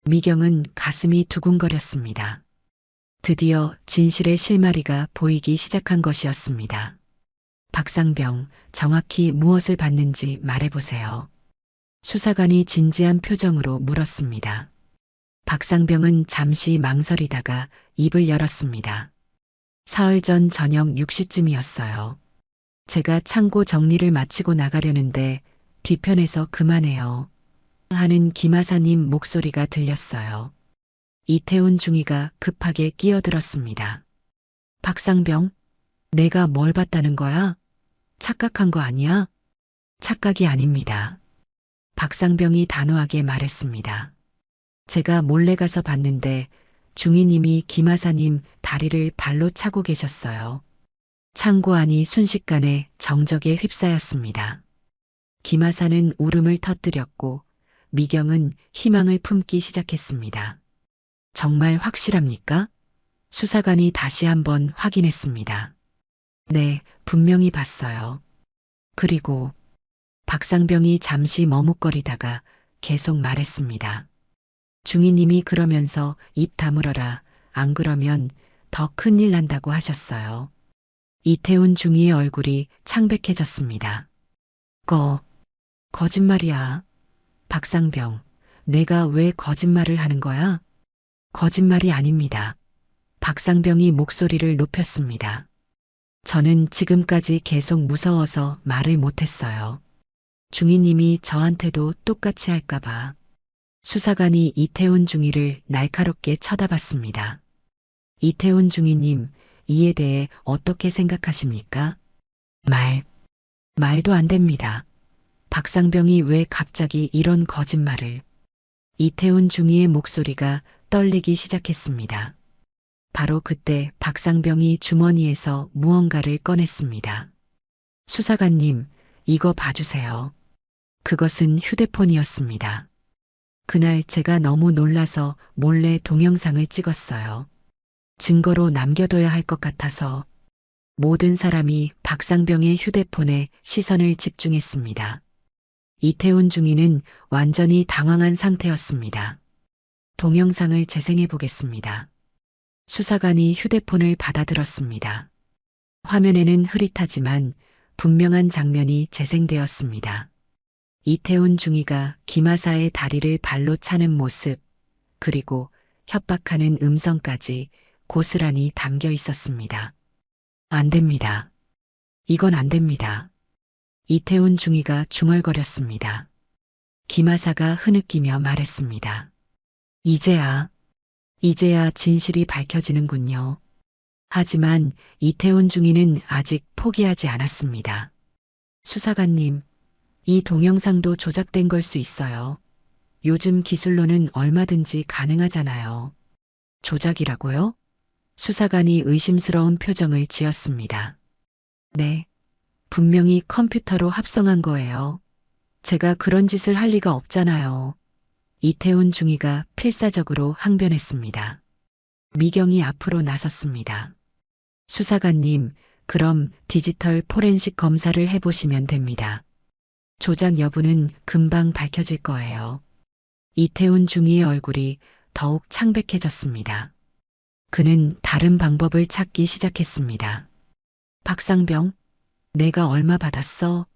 미경은 가슴이 두근거렸습니다. 드디어 진실의 실마리가 보이기 시작한 것이었습니다. 박상병, 정확히 무엇을 봤는지 말해보세요. 수사관이 진지한 표정으로 물었습니다. 박상병은 잠시 망설이다가 입을 열었습니다. 사흘 전 저녁 6시쯤이었어요. 제가 창고 정리를 마치고 나가려는데 뒤편에서 그만해요 하는 김하사님 목소리가 들렸어요. 이태훈 중위가 급하게 끼어들었습니다. 박상병, 내가 뭘 봤다는 거야? 착각한 거 아니야? 착각이 아닙니다. 박상병이 단호하게 말했습니다. 제가 몰래 가서 봤는데 중위님이 김하사님 다리를 발로 차고 계셨어요. 창고 안이 순식간에 정적에 휩싸였습니다. 김하사는 울음을 터뜨렸고 미경은 희망을 품기 시작했습니다. 정말 확실합니까? 수사관이 다시 한번 확인했습니다. 네, 분명히 봤어요. 그리고 박상병이 잠시 머뭇거리다가 계속 말했습니다. 중위님이 그러면서 입 다물어라, 안 그러면 더 큰일 난다고 하셨어요. 이태훈 중위의 얼굴이 창백해졌습니다. 거짓말이야. 박상병, 내가 왜 거짓말을 하는 거야? 거짓말이 아닙니다. 박상병이 목소리를 높였습니다. 저는 지금까지 계속 무서워서 말을 못했어요. 중위님이 저한테도 똑같이 할까봐. 수사관이 이태훈 중위를 날카롭게 쳐다봤습니다. 이태훈 중위님, 이에 대해 어떻게 생각하십니까? 말도 안 됩니다. 박상병이 왜 갑자기 이런 거짓말을. 이태훈 중위의 목소리가 떨리기 시작했습니다. 바로 그때 박상병이 주머니에서 무언가를 꺼냈습니다. 수사관님, 이거 봐주세요. 그것은 휴대폰이었습니다. 그날 제가 너무 놀라서 몰래 동영상을 찍었어요. 증거로 남겨둬야 할 것 같아서. 모든 사람이 박상병의 휴대폰에 시선을 집중했습니다. 이태훈 중위는 완전히 당황한 상태였습니다. 동영상을 재생해 보겠습니다. 수사관이 휴대폰을 받아들었습니다. 화면에는 흐릿하지만 분명한 장면이 재생되었습니다. 이태훈 중위가 김하사의 다리를 발로 차는 모습, 그리고 협박하는 음성까지 고스란히 담겨 있었습니다. 안 됩니다. 이건 안 됩니다. 이태훈 중위가 중얼거렸습니다. 김하사가 흐느끼며 말했습니다. 이제야 진실이 밝혀지는군요. 하지만 이태훈 중위는 아직 포기하지 않았습니다. 수사관님, 이 동영상도 조작된 걸 수 있어요. 요즘 기술로는 얼마든지 가능하잖아요. 조작이라고요? 수사관이 의심스러운 표정을 지었습니다. 네, 분명히 컴퓨터로 합성한 거예요. 제가 그런 짓을 할 리가 없잖아요. 이태훈 중위가 필사적으로 항변했습니다. 미경이 앞으로 나섰습니다. 수사관님, 그럼 디지털 포렌식 검사를 해보시면 됩니다. 조작 여부는 금방 밝혀질 거예요. 이태훈 중위의 얼굴이 더욱 창백해졌습니다. 그는 다른 방법을 찾기 시작했습니다. 박상병, 내가 얼마 받았어?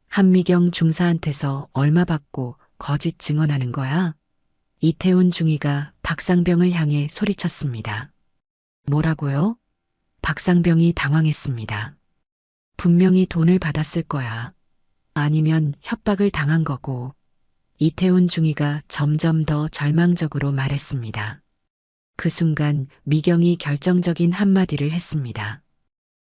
한미경 중사한테서 얼마 받고 거짓 증언하는 거야? 이태훈 중위가 박상병을 향해 소리쳤습니다. 뭐라고요? 박상병이 당황했습니다. 분명히 돈을 받았을 거야. 아니면 협박을 당한 거고. 이태훈 중위가 점점 더 절망적으로 말했습니다. 그 순간 미경이 결정적인 한마디를 했습니다.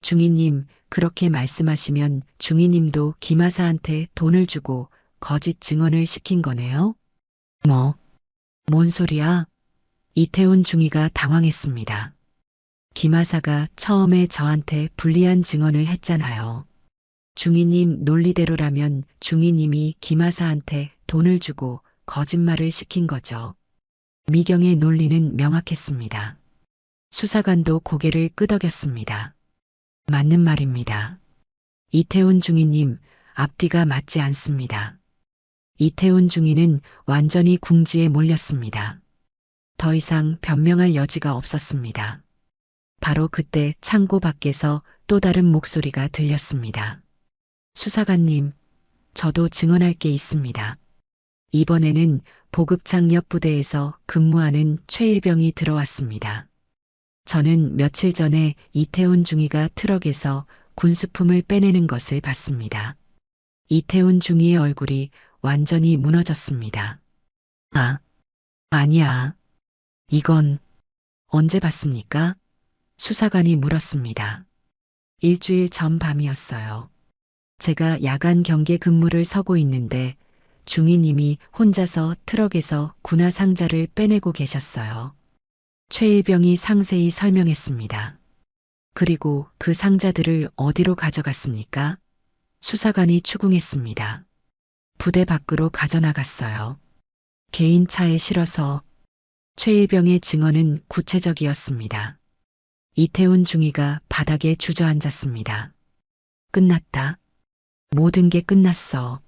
중위님, 그렇게 말씀하시면 중위님도 김하사한테 돈을 주고 거짓 증언을 시킨 거네요? 뭔 소리야? 이태훈 중위가 당황했습니다. 김하사가 처음에 저한테 불리한 증언을 했잖아요. 중위님 논리대로라면 중위님이 김하사한테 돈을 주고 거짓말을 시킨 거죠. 미경의 논리는 명확했습니다. 수사관도 고개를 끄덕였습니다. 맞는 말입니다. 이태훈 중위님, 앞뒤가 맞지 않습니다. 이태훈 중위는 완전히 궁지에 몰렸습니다. 더 이상 변명할 여지가 없었습니다. 바로 그때 창고 밖에서 또 다른 목소리가 들렸습니다. 수사관님, 저도 증언할 게 있습니다. 이번에는 보급창 옆 부대에서 근무하는 최일병이 들어왔습니다. 저는 며칠 전에 이태훈 중위가 트럭에서 군수품을 빼내는 것을 봤습니다. 이태훈 중위의 얼굴이 완전히 무너졌습니다. 아니야. 이건 언제 봤습니까? 수사관이 물었습니다. 일주일 전 밤이었어요. 제가 야간 경계 근무를 서고 있는데 중위님이 혼자서 트럭에서 군화 상자를 빼내고 계셨어요. 최일병이 상세히 설명했습니다. 그리고 그 상자들을 어디로 가져갔습니까? 수사관이 추궁했습니다. 부대 밖으로 가져나갔어요. 개인 차에 실어서. 최일병의 증언은 구체적이었습니다. 이태훈 중위가 바닥에 주저앉았습니다. 끝났다. 모든 게 끝났어.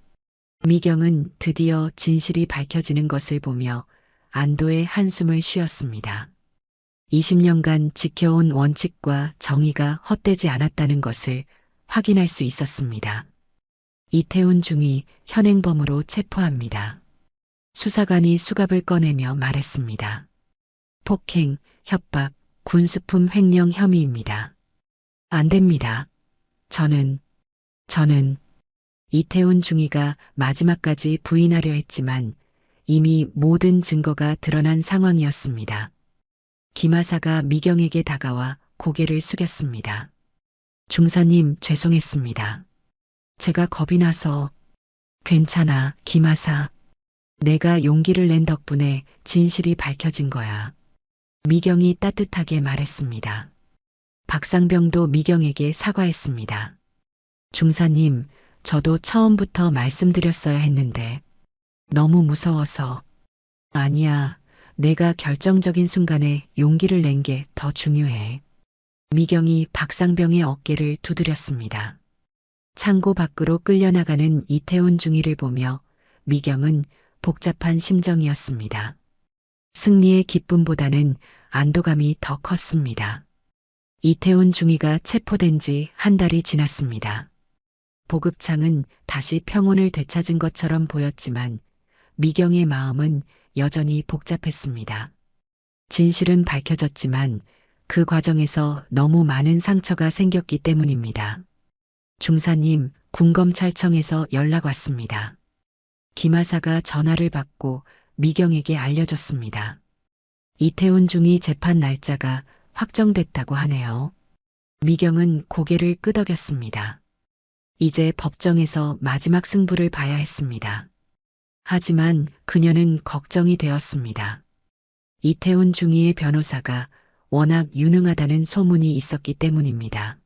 미경은 드디어 진실이 밝혀지는 것을 보며 안도의 한숨을 쉬었습니다. 20년간 지켜온 원칙과 정의가 헛되지 않았다는 것을 확인할 수 있었습니다. 이태훈 중위 현행범으로 체포합니다. 수사관이 수갑을 꺼내며 말했습니다. 폭행, 협박, 군수품 횡령 혐의입니다. 안 됩니다. 저는 이태훈 중위가 마지막까지 부인하려 했지만 이미 모든 증거가 드러난 상황이었습니다. 김하사가 미경에게 다가와 고개를 숙였습니다. 중사님, 죄송했습니다. 제가 겁이 나서. 괜찮아, 김하사. 내가 용기를 낸 덕분에 진실이 밝혀진 거야. 미경이 따뜻하게 말했습니다. 박상병도 미경에게 사과했습니다. 중사님, 저도 처음부터 말씀드렸어야 했는데 너무 무서워서. 아니야, 내가 결정적인 순간에 용기를 낸 게 더 중요해. 미경이 박상병의 어깨를 두드렸습니다. 창고 밖으로 끌려나가는 이태훈 중위를 보며 미경은 복잡한 심정이었습니다. 승리의 기쁨보다는 안도감이 더 컸습니다. 이태훈 중위가 체포된 지 한 달이 지났습니다. 보급창은 다시 평온을 되찾은 것처럼 보였지만 미경의 마음은 여전히 복잡했습니다. 진실은 밝혀졌지만 그 과정에서 너무 많은 상처가 생겼기 때문입니다. 중사님, 군검찰청에서 연락 왔습니다. 김하사가 전화를 받고 미경에게 알려줬습니다. 이태훈 중위 재판 날짜가 확정됐다고 하네요. 미경은 고개를 끄덕였습니다. 이제 법정에서 마지막 승부를 봐야 했습니다. 하지만 그녀는 걱정이 되었습니다. 이태훈 중위의 변호사가 워낙 유능하다는 소문이 있었기 때문입니다.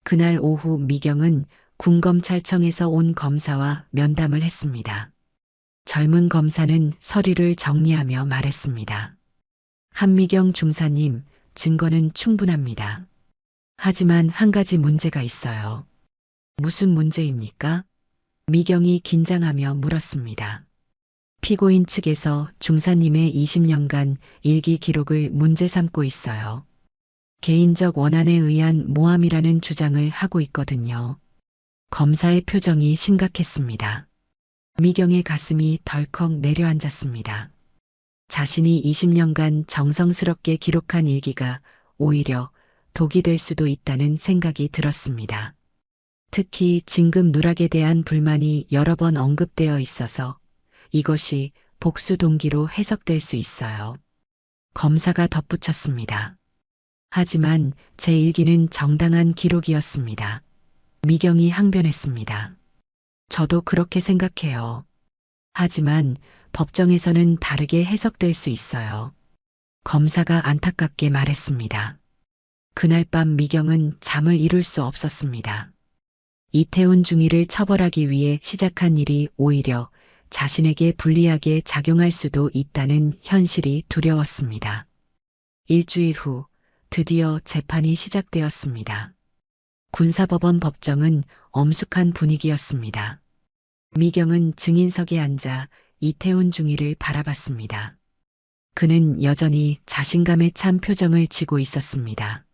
그날 오후 미경은 군검찰청에서 온 검사와 면담을 했습니다. 젊은 검사는 서류를 정리하며 말했습니다. 한미경 중사님, 증거는 충분합니다. 하지만 한 가지 문제가 있어요. 무슨 문제입니까? 미경이 긴장하며 물었습니다. 피고인 측에서 중사님의 20년간 일기 기록을 문제 삼고 있어요. 개인적 원한에 의한 모함이라는 주장을 하고 있거든요. 검사의 표정이 심각했습니다. 미경의 가슴이 덜컥 내려앉았습니다. 자신이 20년간 정성스럽게 기록한 일기가 오히려 독이 될 수도 있다는 생각이 들었습니다. 특히 진급 누락에 대한 불만이 여러 번 언급되어 있어서 이것이 복수 동기로 해석될 수 있어요. 검사가 덧붙였습니다. 하지만 제 일기는 정당한 기록이었습니다. 미경이 항변했습니다. 저도 그렇게 생각해요. 하지만 법정에서는 다르게 해석될 수 있어요. 검사가 안타깝게 말했습니다. 그날 밤 미경은 잠을 이룰 수 없었습니다. 이태훈 중위를 처벌하기 위해 시작한 일이 오히려 자신에게 불리하게 작용할 수도 있다는 현실이 두려웠습니다. 일주일 후 드디어 재판이 시작되었습니다. 군사법원 법정은 엄숙한 분위기였습니다. 미경은 증인석에 앉아 이태훈 중위를 바라봤습니다. 그는 여전히 자신감에 찬 표정을 지고 있었습니다.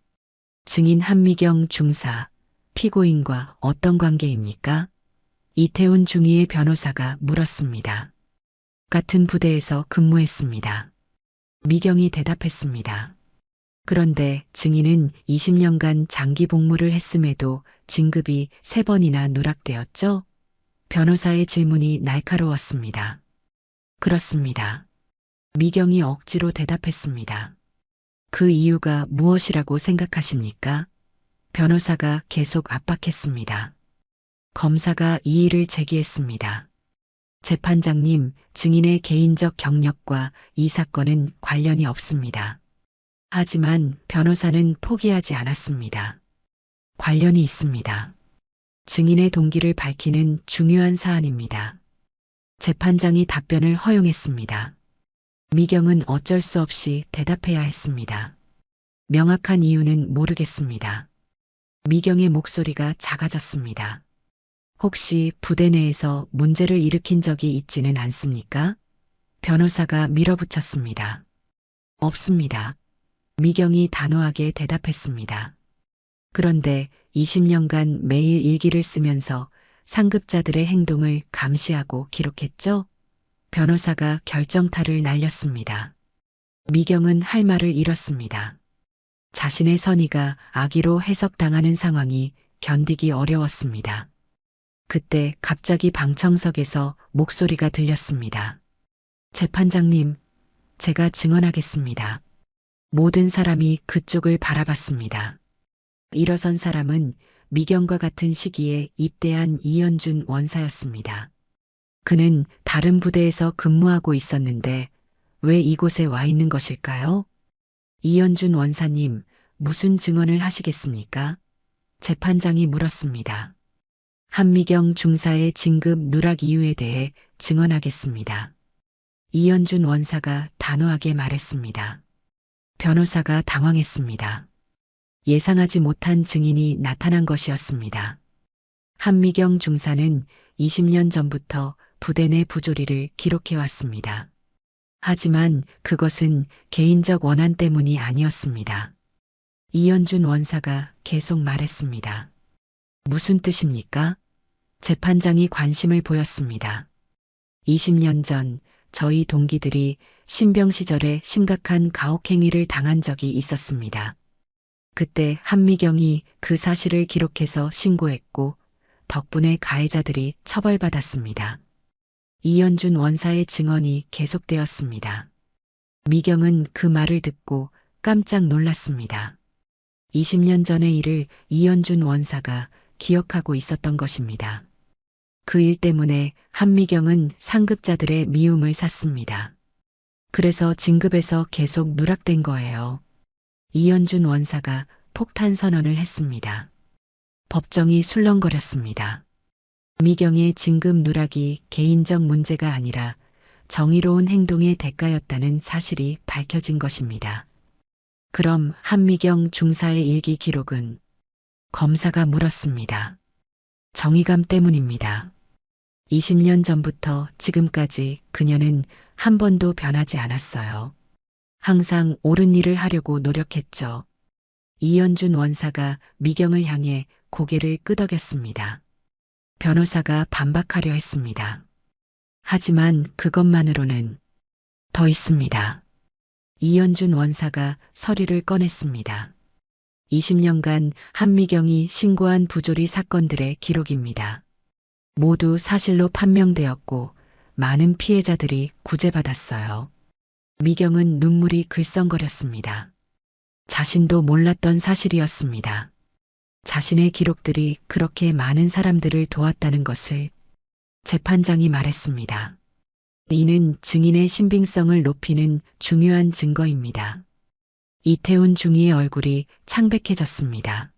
증인 한미경 중사, 피고인과 어떤 관계입니까? 이태훈 중위의 변호사가 물었습니다. 같은 부대에서 근무했습니다. 미경이 대답했습니다. 그런데 증인은 20년간 장기 복무를 했음에도 진급이 3번이나 누락되었죠? 변호사의 질문이 날카로웠습니다. 그렇습니다. 미경이 억지로 대답했습니다. 그 이유가 무엇이라고 생각하십니까? 변호사가 계속 압박했습니다. 검사가 이의를 제기했습니다. 재판장님, 증인의 개인적 경력과 이 사건은 관련이 없습니다. 하지만 변호사는 포기하지 않았습니다. 관련이 있습니다. 증인의 동기를 밝히는 중요한 사안입니다. 재판장이 답변을 허용했습니다. 미경은 어쩔 수 없이 대답해야 했습니다. 명확한 이유는 모르겠습니다. 미경의 목소리가 작아졌습니다. 혹시 부대 내에서 문제를 일으킨 적이 있지는 않습니까? 변호사가 밀어붙였습니다. 없습니다. 미경이 단호하게 대답했습니다. 그런데 20년간 매일 일기를 쓰면서 상급자들의 행동을 감시하고 기록했죠? 변호사가 결정타를 날렸습니다. 미경은 할 말을 잃었습니다. 자신의 선의가 악의로 해석당하는 상황이 견디기 어려웠습니다. 그때 갑자기 방청석에서 목소리가 들렸습니다. 재판장님, 제가 증언하겠습니다. 모든 사람이 그쪽을 바라봤습니다. 일어선 사람은 미경과 같은 시기에 입대한 이현준 원사였습니다. 그는 다른 부대에서 근무하고 있었는데 왜 이곳에 와 있는 것일까요? 이현준 원사님, 무슨 증언을 하시겠습니까? 재판장이 물었습니다. 한미경 중사의 진급 누락 이유에 대해 증언하겠습니다. 이현준 원사가 단호하게 말했습니다. 변호사가 당황했습니다. 예상하지 못한 증인이 나타난 것이었습니다. 한미경 중사는 20년 전부터 부대 내 부조리를 기록해왔습니다. 하지만 그것은 개인적 원한 때문이 아니었습니다. 이현준 원사가 계속 말했습니다. 무슨 뜻입니까? 재판장이 관심을 보였습니다. 20년 전 저희 동기들이 신병 시절에 심각한 가혹행위를 당한 적이 있었습니다. 그때 한미경이 그 사실을 기록해서 신고했고 덕분에 가해자들이 처벌받았습니다. 이현준 원사의 증언이 계속되었습니다. 미경은 그 말을 듣고 깜짝 놀랐습니다. 20년 전의 일을 이현준 원사가 기억하고 있었던 것입니다. 그 일 때문에 한미경은 상급자들의 미움을 샀습니다. 그래서 진급에서 계속 누락된 거예요. 이현준 원사가 폭탄 선언을 했습니다. 법정이 술렁거렸습니다. 미경의 진급 누락이 개인적 문제가 아니라 정의로운 행동의 대가였다는 사실이 밝혀진 것입니다. 그럼 한미경 중사의 일기 기록은? 검사가 물었습니다. 정의감 때문입니다. 20년 전부터 지금까지 그녀는 한 번도 변하지 않았어요. 항상 옳은 일을 하려고 노력했죠. 이현준 원사가 미경을 향해 고개를 끄덕였습니다. 변호사가 반박하려 했습니다. 하지만 그것만으로는 더 있습니다. 이현준 원사가 서류를 꺼냈습니다. 20년간 한미경이 신고한 부조리 사건들의 기록입니다. 모두 사실로 판명되었고 많은 피해자들이 구제받았어요. 미경은 눈물이 글썽거렸습니다. 자신도 몰랐던 사실이었습니다. 자신의 기록들이 그렇게 많은 사람들을 도왔다는 것을 재판장이 말했습니다. 이는 증인의 신빙성을 높이는 중요한 증거입니다. 이태훈 중위의 얼굴이 창백해졌습니다.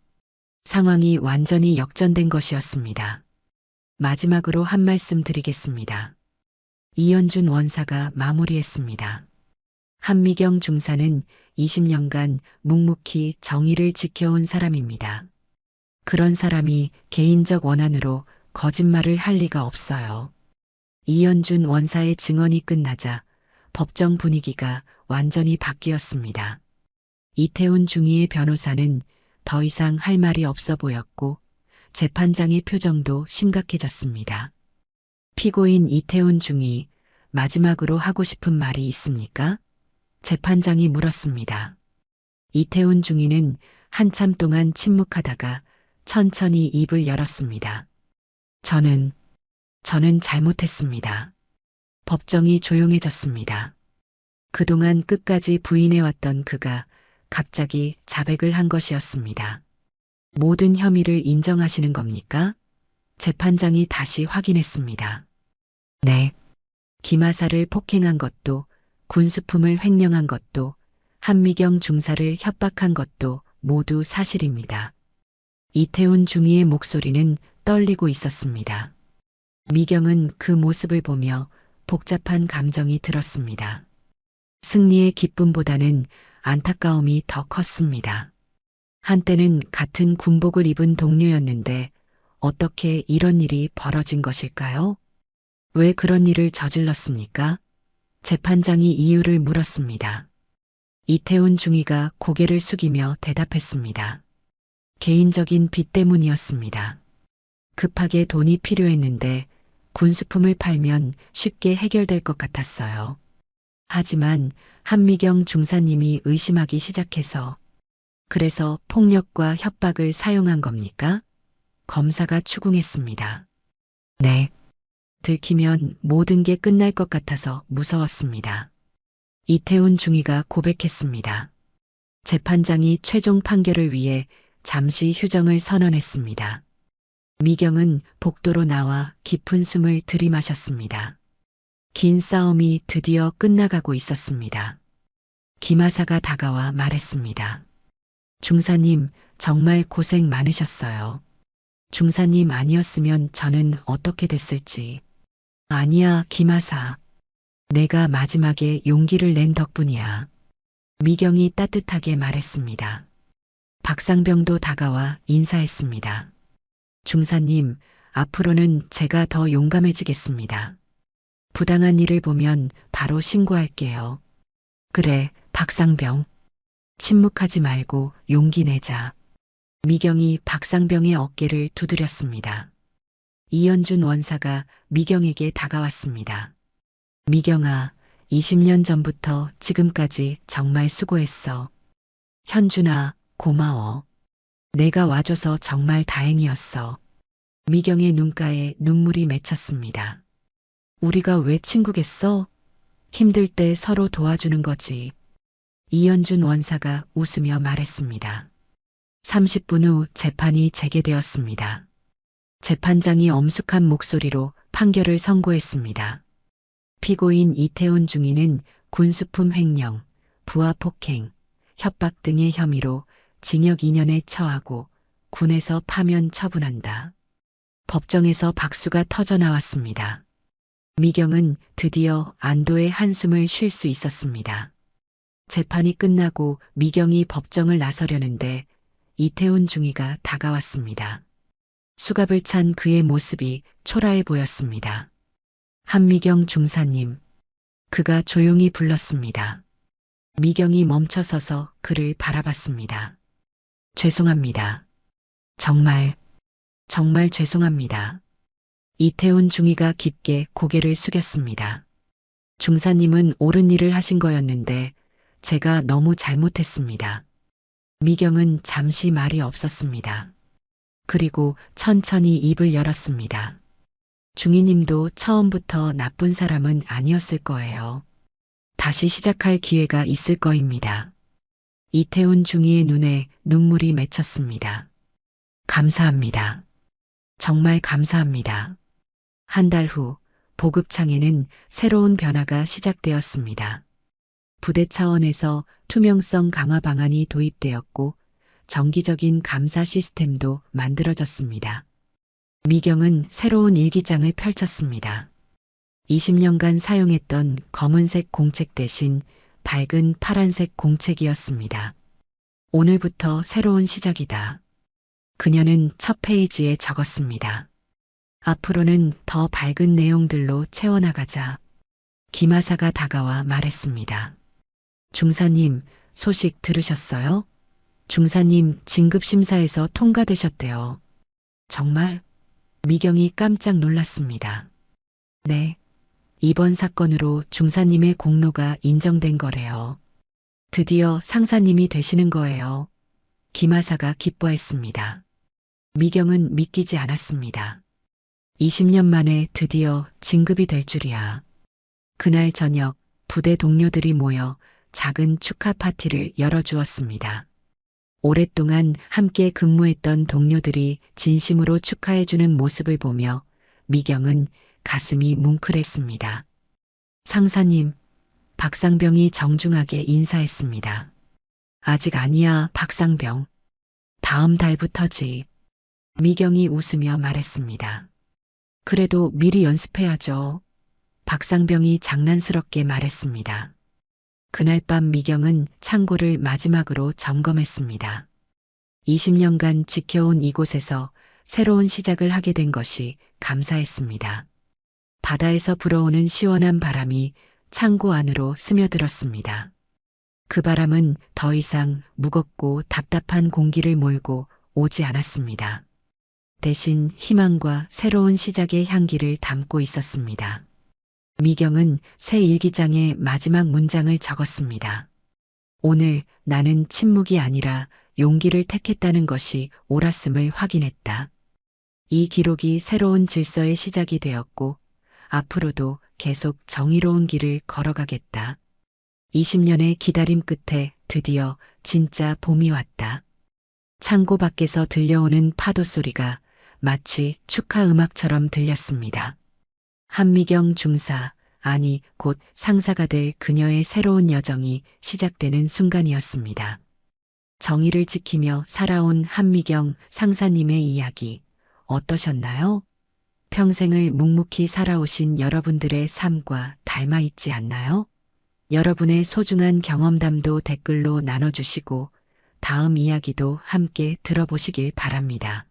상황이 완전히 역전된 것이었습니다. 마지막으로 한 말씀 드리겠습니다. 이현준 원사가 마무리했습니다. 한미경 중사는 20년간 묵묵히 정의를 지켜온 사람입니다. 그런 사람이 개인적 원한으로 거짓말을 할 리가 없어요. 이현준 원사의 증언이 끝나자 법정 분위기가 완전히 바뀌었습니다. 이태훈 중위의 변호사는 더 이상 할 말이 없어 보였고 재판장의 표정도 심각해졌습니다. 피고인 이태훈 중위, 마지막으로 하고 싶은 말이 있습니까? 재판장이 물었습니다. 이태훈 중위는 한참 동안 침묵하다가 천천히 입을 열었습니다. 저는 잘못했습니다. 법정이 조용해졌습니다. 그동안 끝까지 부인해왔던 그가 갑자기 자백을 한 것이었습니다. 모든 혐의를 인정하시는 겁니까? 재판장이 다시 확인했습니다. 네. 김하사를 폭행한 것도, 군수품을 횡령한 것도, 한미경 중사를 협박한 것도 모두 사실입니다. 이태훈 중위의 목소리는 떨리고 있었습니다. 미경은 그 모습을 보며 복잡한 감정이 들었습니다. 승리의 기쁨보다는 안타까움이 더 컸습니다. 한때는 같은 군복을 입은 동료였는데 어떻게 이런 일이 벌어진 것일까요? 왜 그런 일을 저질렀습니까? 재판장이 이유를 물었습니다. 이태훈 중위가 고개를 숙이며 대답했습니다. 개인적인 빚 때문이었습니다. 급하게 돈이 필요했는데 군수품을 팔면 쉽게 해결될 것 같았어요. 하지만 한미경 중사님이 의심하기 시작해서 그래서 폭력과 협박을 사용한 겁니까? 검사가 추궁했습니다. 네. 들키면 모든 게 끝날 것 같아서 무서웠습니다. 이태훈 중위가 고백했습니다. 재판장이 최종 판결을 위해 잠시 휴정을 선언했습니다. 미경은 복도로 나와 깊은 숨을 들이마셨습니다. 긴 싸움이 드디어 끝나가고 있었습니다. 김하사가 다가와 말했습니다. 중사님, 정말 고생 많으셨어요. 중사님 아니었으면 저는 어떻게 됐을지. 아니야, 김하사. 내가 마지막에 용기를 낸 덕분이야. 미경이 따뜻하게 말했습니다. 박상병도 다가와 인사했습니다. 중사님, 앞으로는 제가 더 용감해지겠습니다. 부당한 일을 보면 바로 신고할게요. 그래, 박상병. 침묵하지 말고 용기 내자. 미경이 박상병의 어깨를 두드렸습니다. 이현준 원사가 미경에게 다가왔습니다. 미경아, 20년 전부터 지금까지 정말 수고했어. 현준아, 고마워. 내가 와줘서 정말 다행이었어. 미경의 눈가에 눈물이 맺혔습니다. 우리가 왜 친구겠어? 힘들 때 서로 도와주는 거지. 이현준 원사가 웃으며 말했습니다. 30분 후 재판이 재개되었습니다. 재판장이 엄숙한 목소리로 판결을 선고했습니다. 피고인 이태훈 중위는 군수품 횡령, 부하 폭행, 협박 등의 혐의로 징역 2년에 처하고 군에서 파면 처분한다. 법정에서 박수가 터져 나왔습니다. 미경은 드디어 안도의 한숨을 쉴 수 있었습니다. 재판이 끝나고 미경이 법정을 나서려는데 이태훈 중위가 다가왔습니다. 수갑을 찬 그의 모습이 초라해 보였습니다. 한미경 중사님, 그가 조용히 불렀습니다. 미경이 멈춰서서 그를 바라봤습니다. 죄송합니다. 정말 죄송합니다. 이태훈 중위가 깊게 고개를 숙였습니다. 중사님은 옳은 일을 하신 거였는데 제가 너무 잘못했습니다. 미경은 잠시 말이 없었습니다. 그리고 천천히 입을 열었습니다. 중위님도 처음부터 나쁜 사람은 아니었을 거예요. 다시 시작할 기회가 있을 거입니다. 이태훈 중위의 눈에 눈물이 맺혔습니다. 감사합니다. 정말 감사합니다. 한 달 후 보급창에는 새로운 변화가 시작되었습니다. 부대 차원에서 투명성 강화 방안이 도입되었고 정기적인 감사 시스템도 만들어졌습니다. 미경은 새로운 일기장을 펼쳤습니다. 20년간 사용했던 검은색 공책 대신 밝은 파란색 공책이었습니다. 오늘부터 새로운 시작이다. 그녀는 첫 페이지에 적었습니다. 앞으로는 더 밝은 내용들로 채워나가자. 김하사가 다가와 말했습니다. 중사님, 소식 들으셨어요? 중사님 진급심사에서 통과되셨대요. 정말? 미경이 깜짝 놀랐습니다. 네. 이번 사건으로 중사님의 공로가 인정된 거래요. 드디어 상사님이 되시는 거예요. 김하사가 기뻐했습니다. 미경은 믿기지 않았습니다. 20년 만에 드디어 진급이 될 줄이야. 그날 저녁 부대 동료들이 모여 작은 축하 파티를 열어주었습니다. 오랫동안 함께 근무했던 동료들이 진심으로 축하해주는 모습을 보며 미경은 가슴이 뭉클했습니다. 상사님, 박상병이 정중하게 인사했습니다. 아직 아니야, 박상병. 다음 달부터지. 미경이 웃으며 말했습니다. 그래도 미리 연습해야죠. 박상병이 장난스럽게 말했습니다. 그날 밤 미경은 창고를 마지막으로 점검했습니다. 20년간 지켜온 이곳에서 새로운 시작을 하게 된 것이 감사했습니다. 바다에서 불어오는 시원한 바람이 창고 안으로 스며들었습니다. 그 바람은 더 이상 무겁고 답답한 공기를 몰고 오지 않았습니다. 대신 희망과 새로운 시작의 향기를 담고 있었습니다. 미경은 새 일기장에 마지막 문장을 적었습니다. 오늘 나는 침묵이 아니라 용기를 택했다는 것이 옳았음을 확인했다. 이 기록이 새로운 질서의 시작이 되었고 앞으로도 계속 정의로운 길을 걸어가겠다. 20년의 기다림 끝에 드디어 진짜 봄이 왔다. 창고 밖에서 들려오는 파도 소리가 마치 축하 음악처럼 들렸습니다. 한미경 중사, 아니 곧 상사가 될 그녀의 새로운 여정이 시작되는 순간이었습니다. 정의를 지키며 살아온 한미경 상사님의 이야기 어떠셨나요? 평생을 묵묵히 살아오신 여러분들의 삶과 닮아 있지 않나요? 여러분의 소중한 경험담도 댓글로 나눠주시고 다음 이야기도 함께 들어보시길 바랍니다.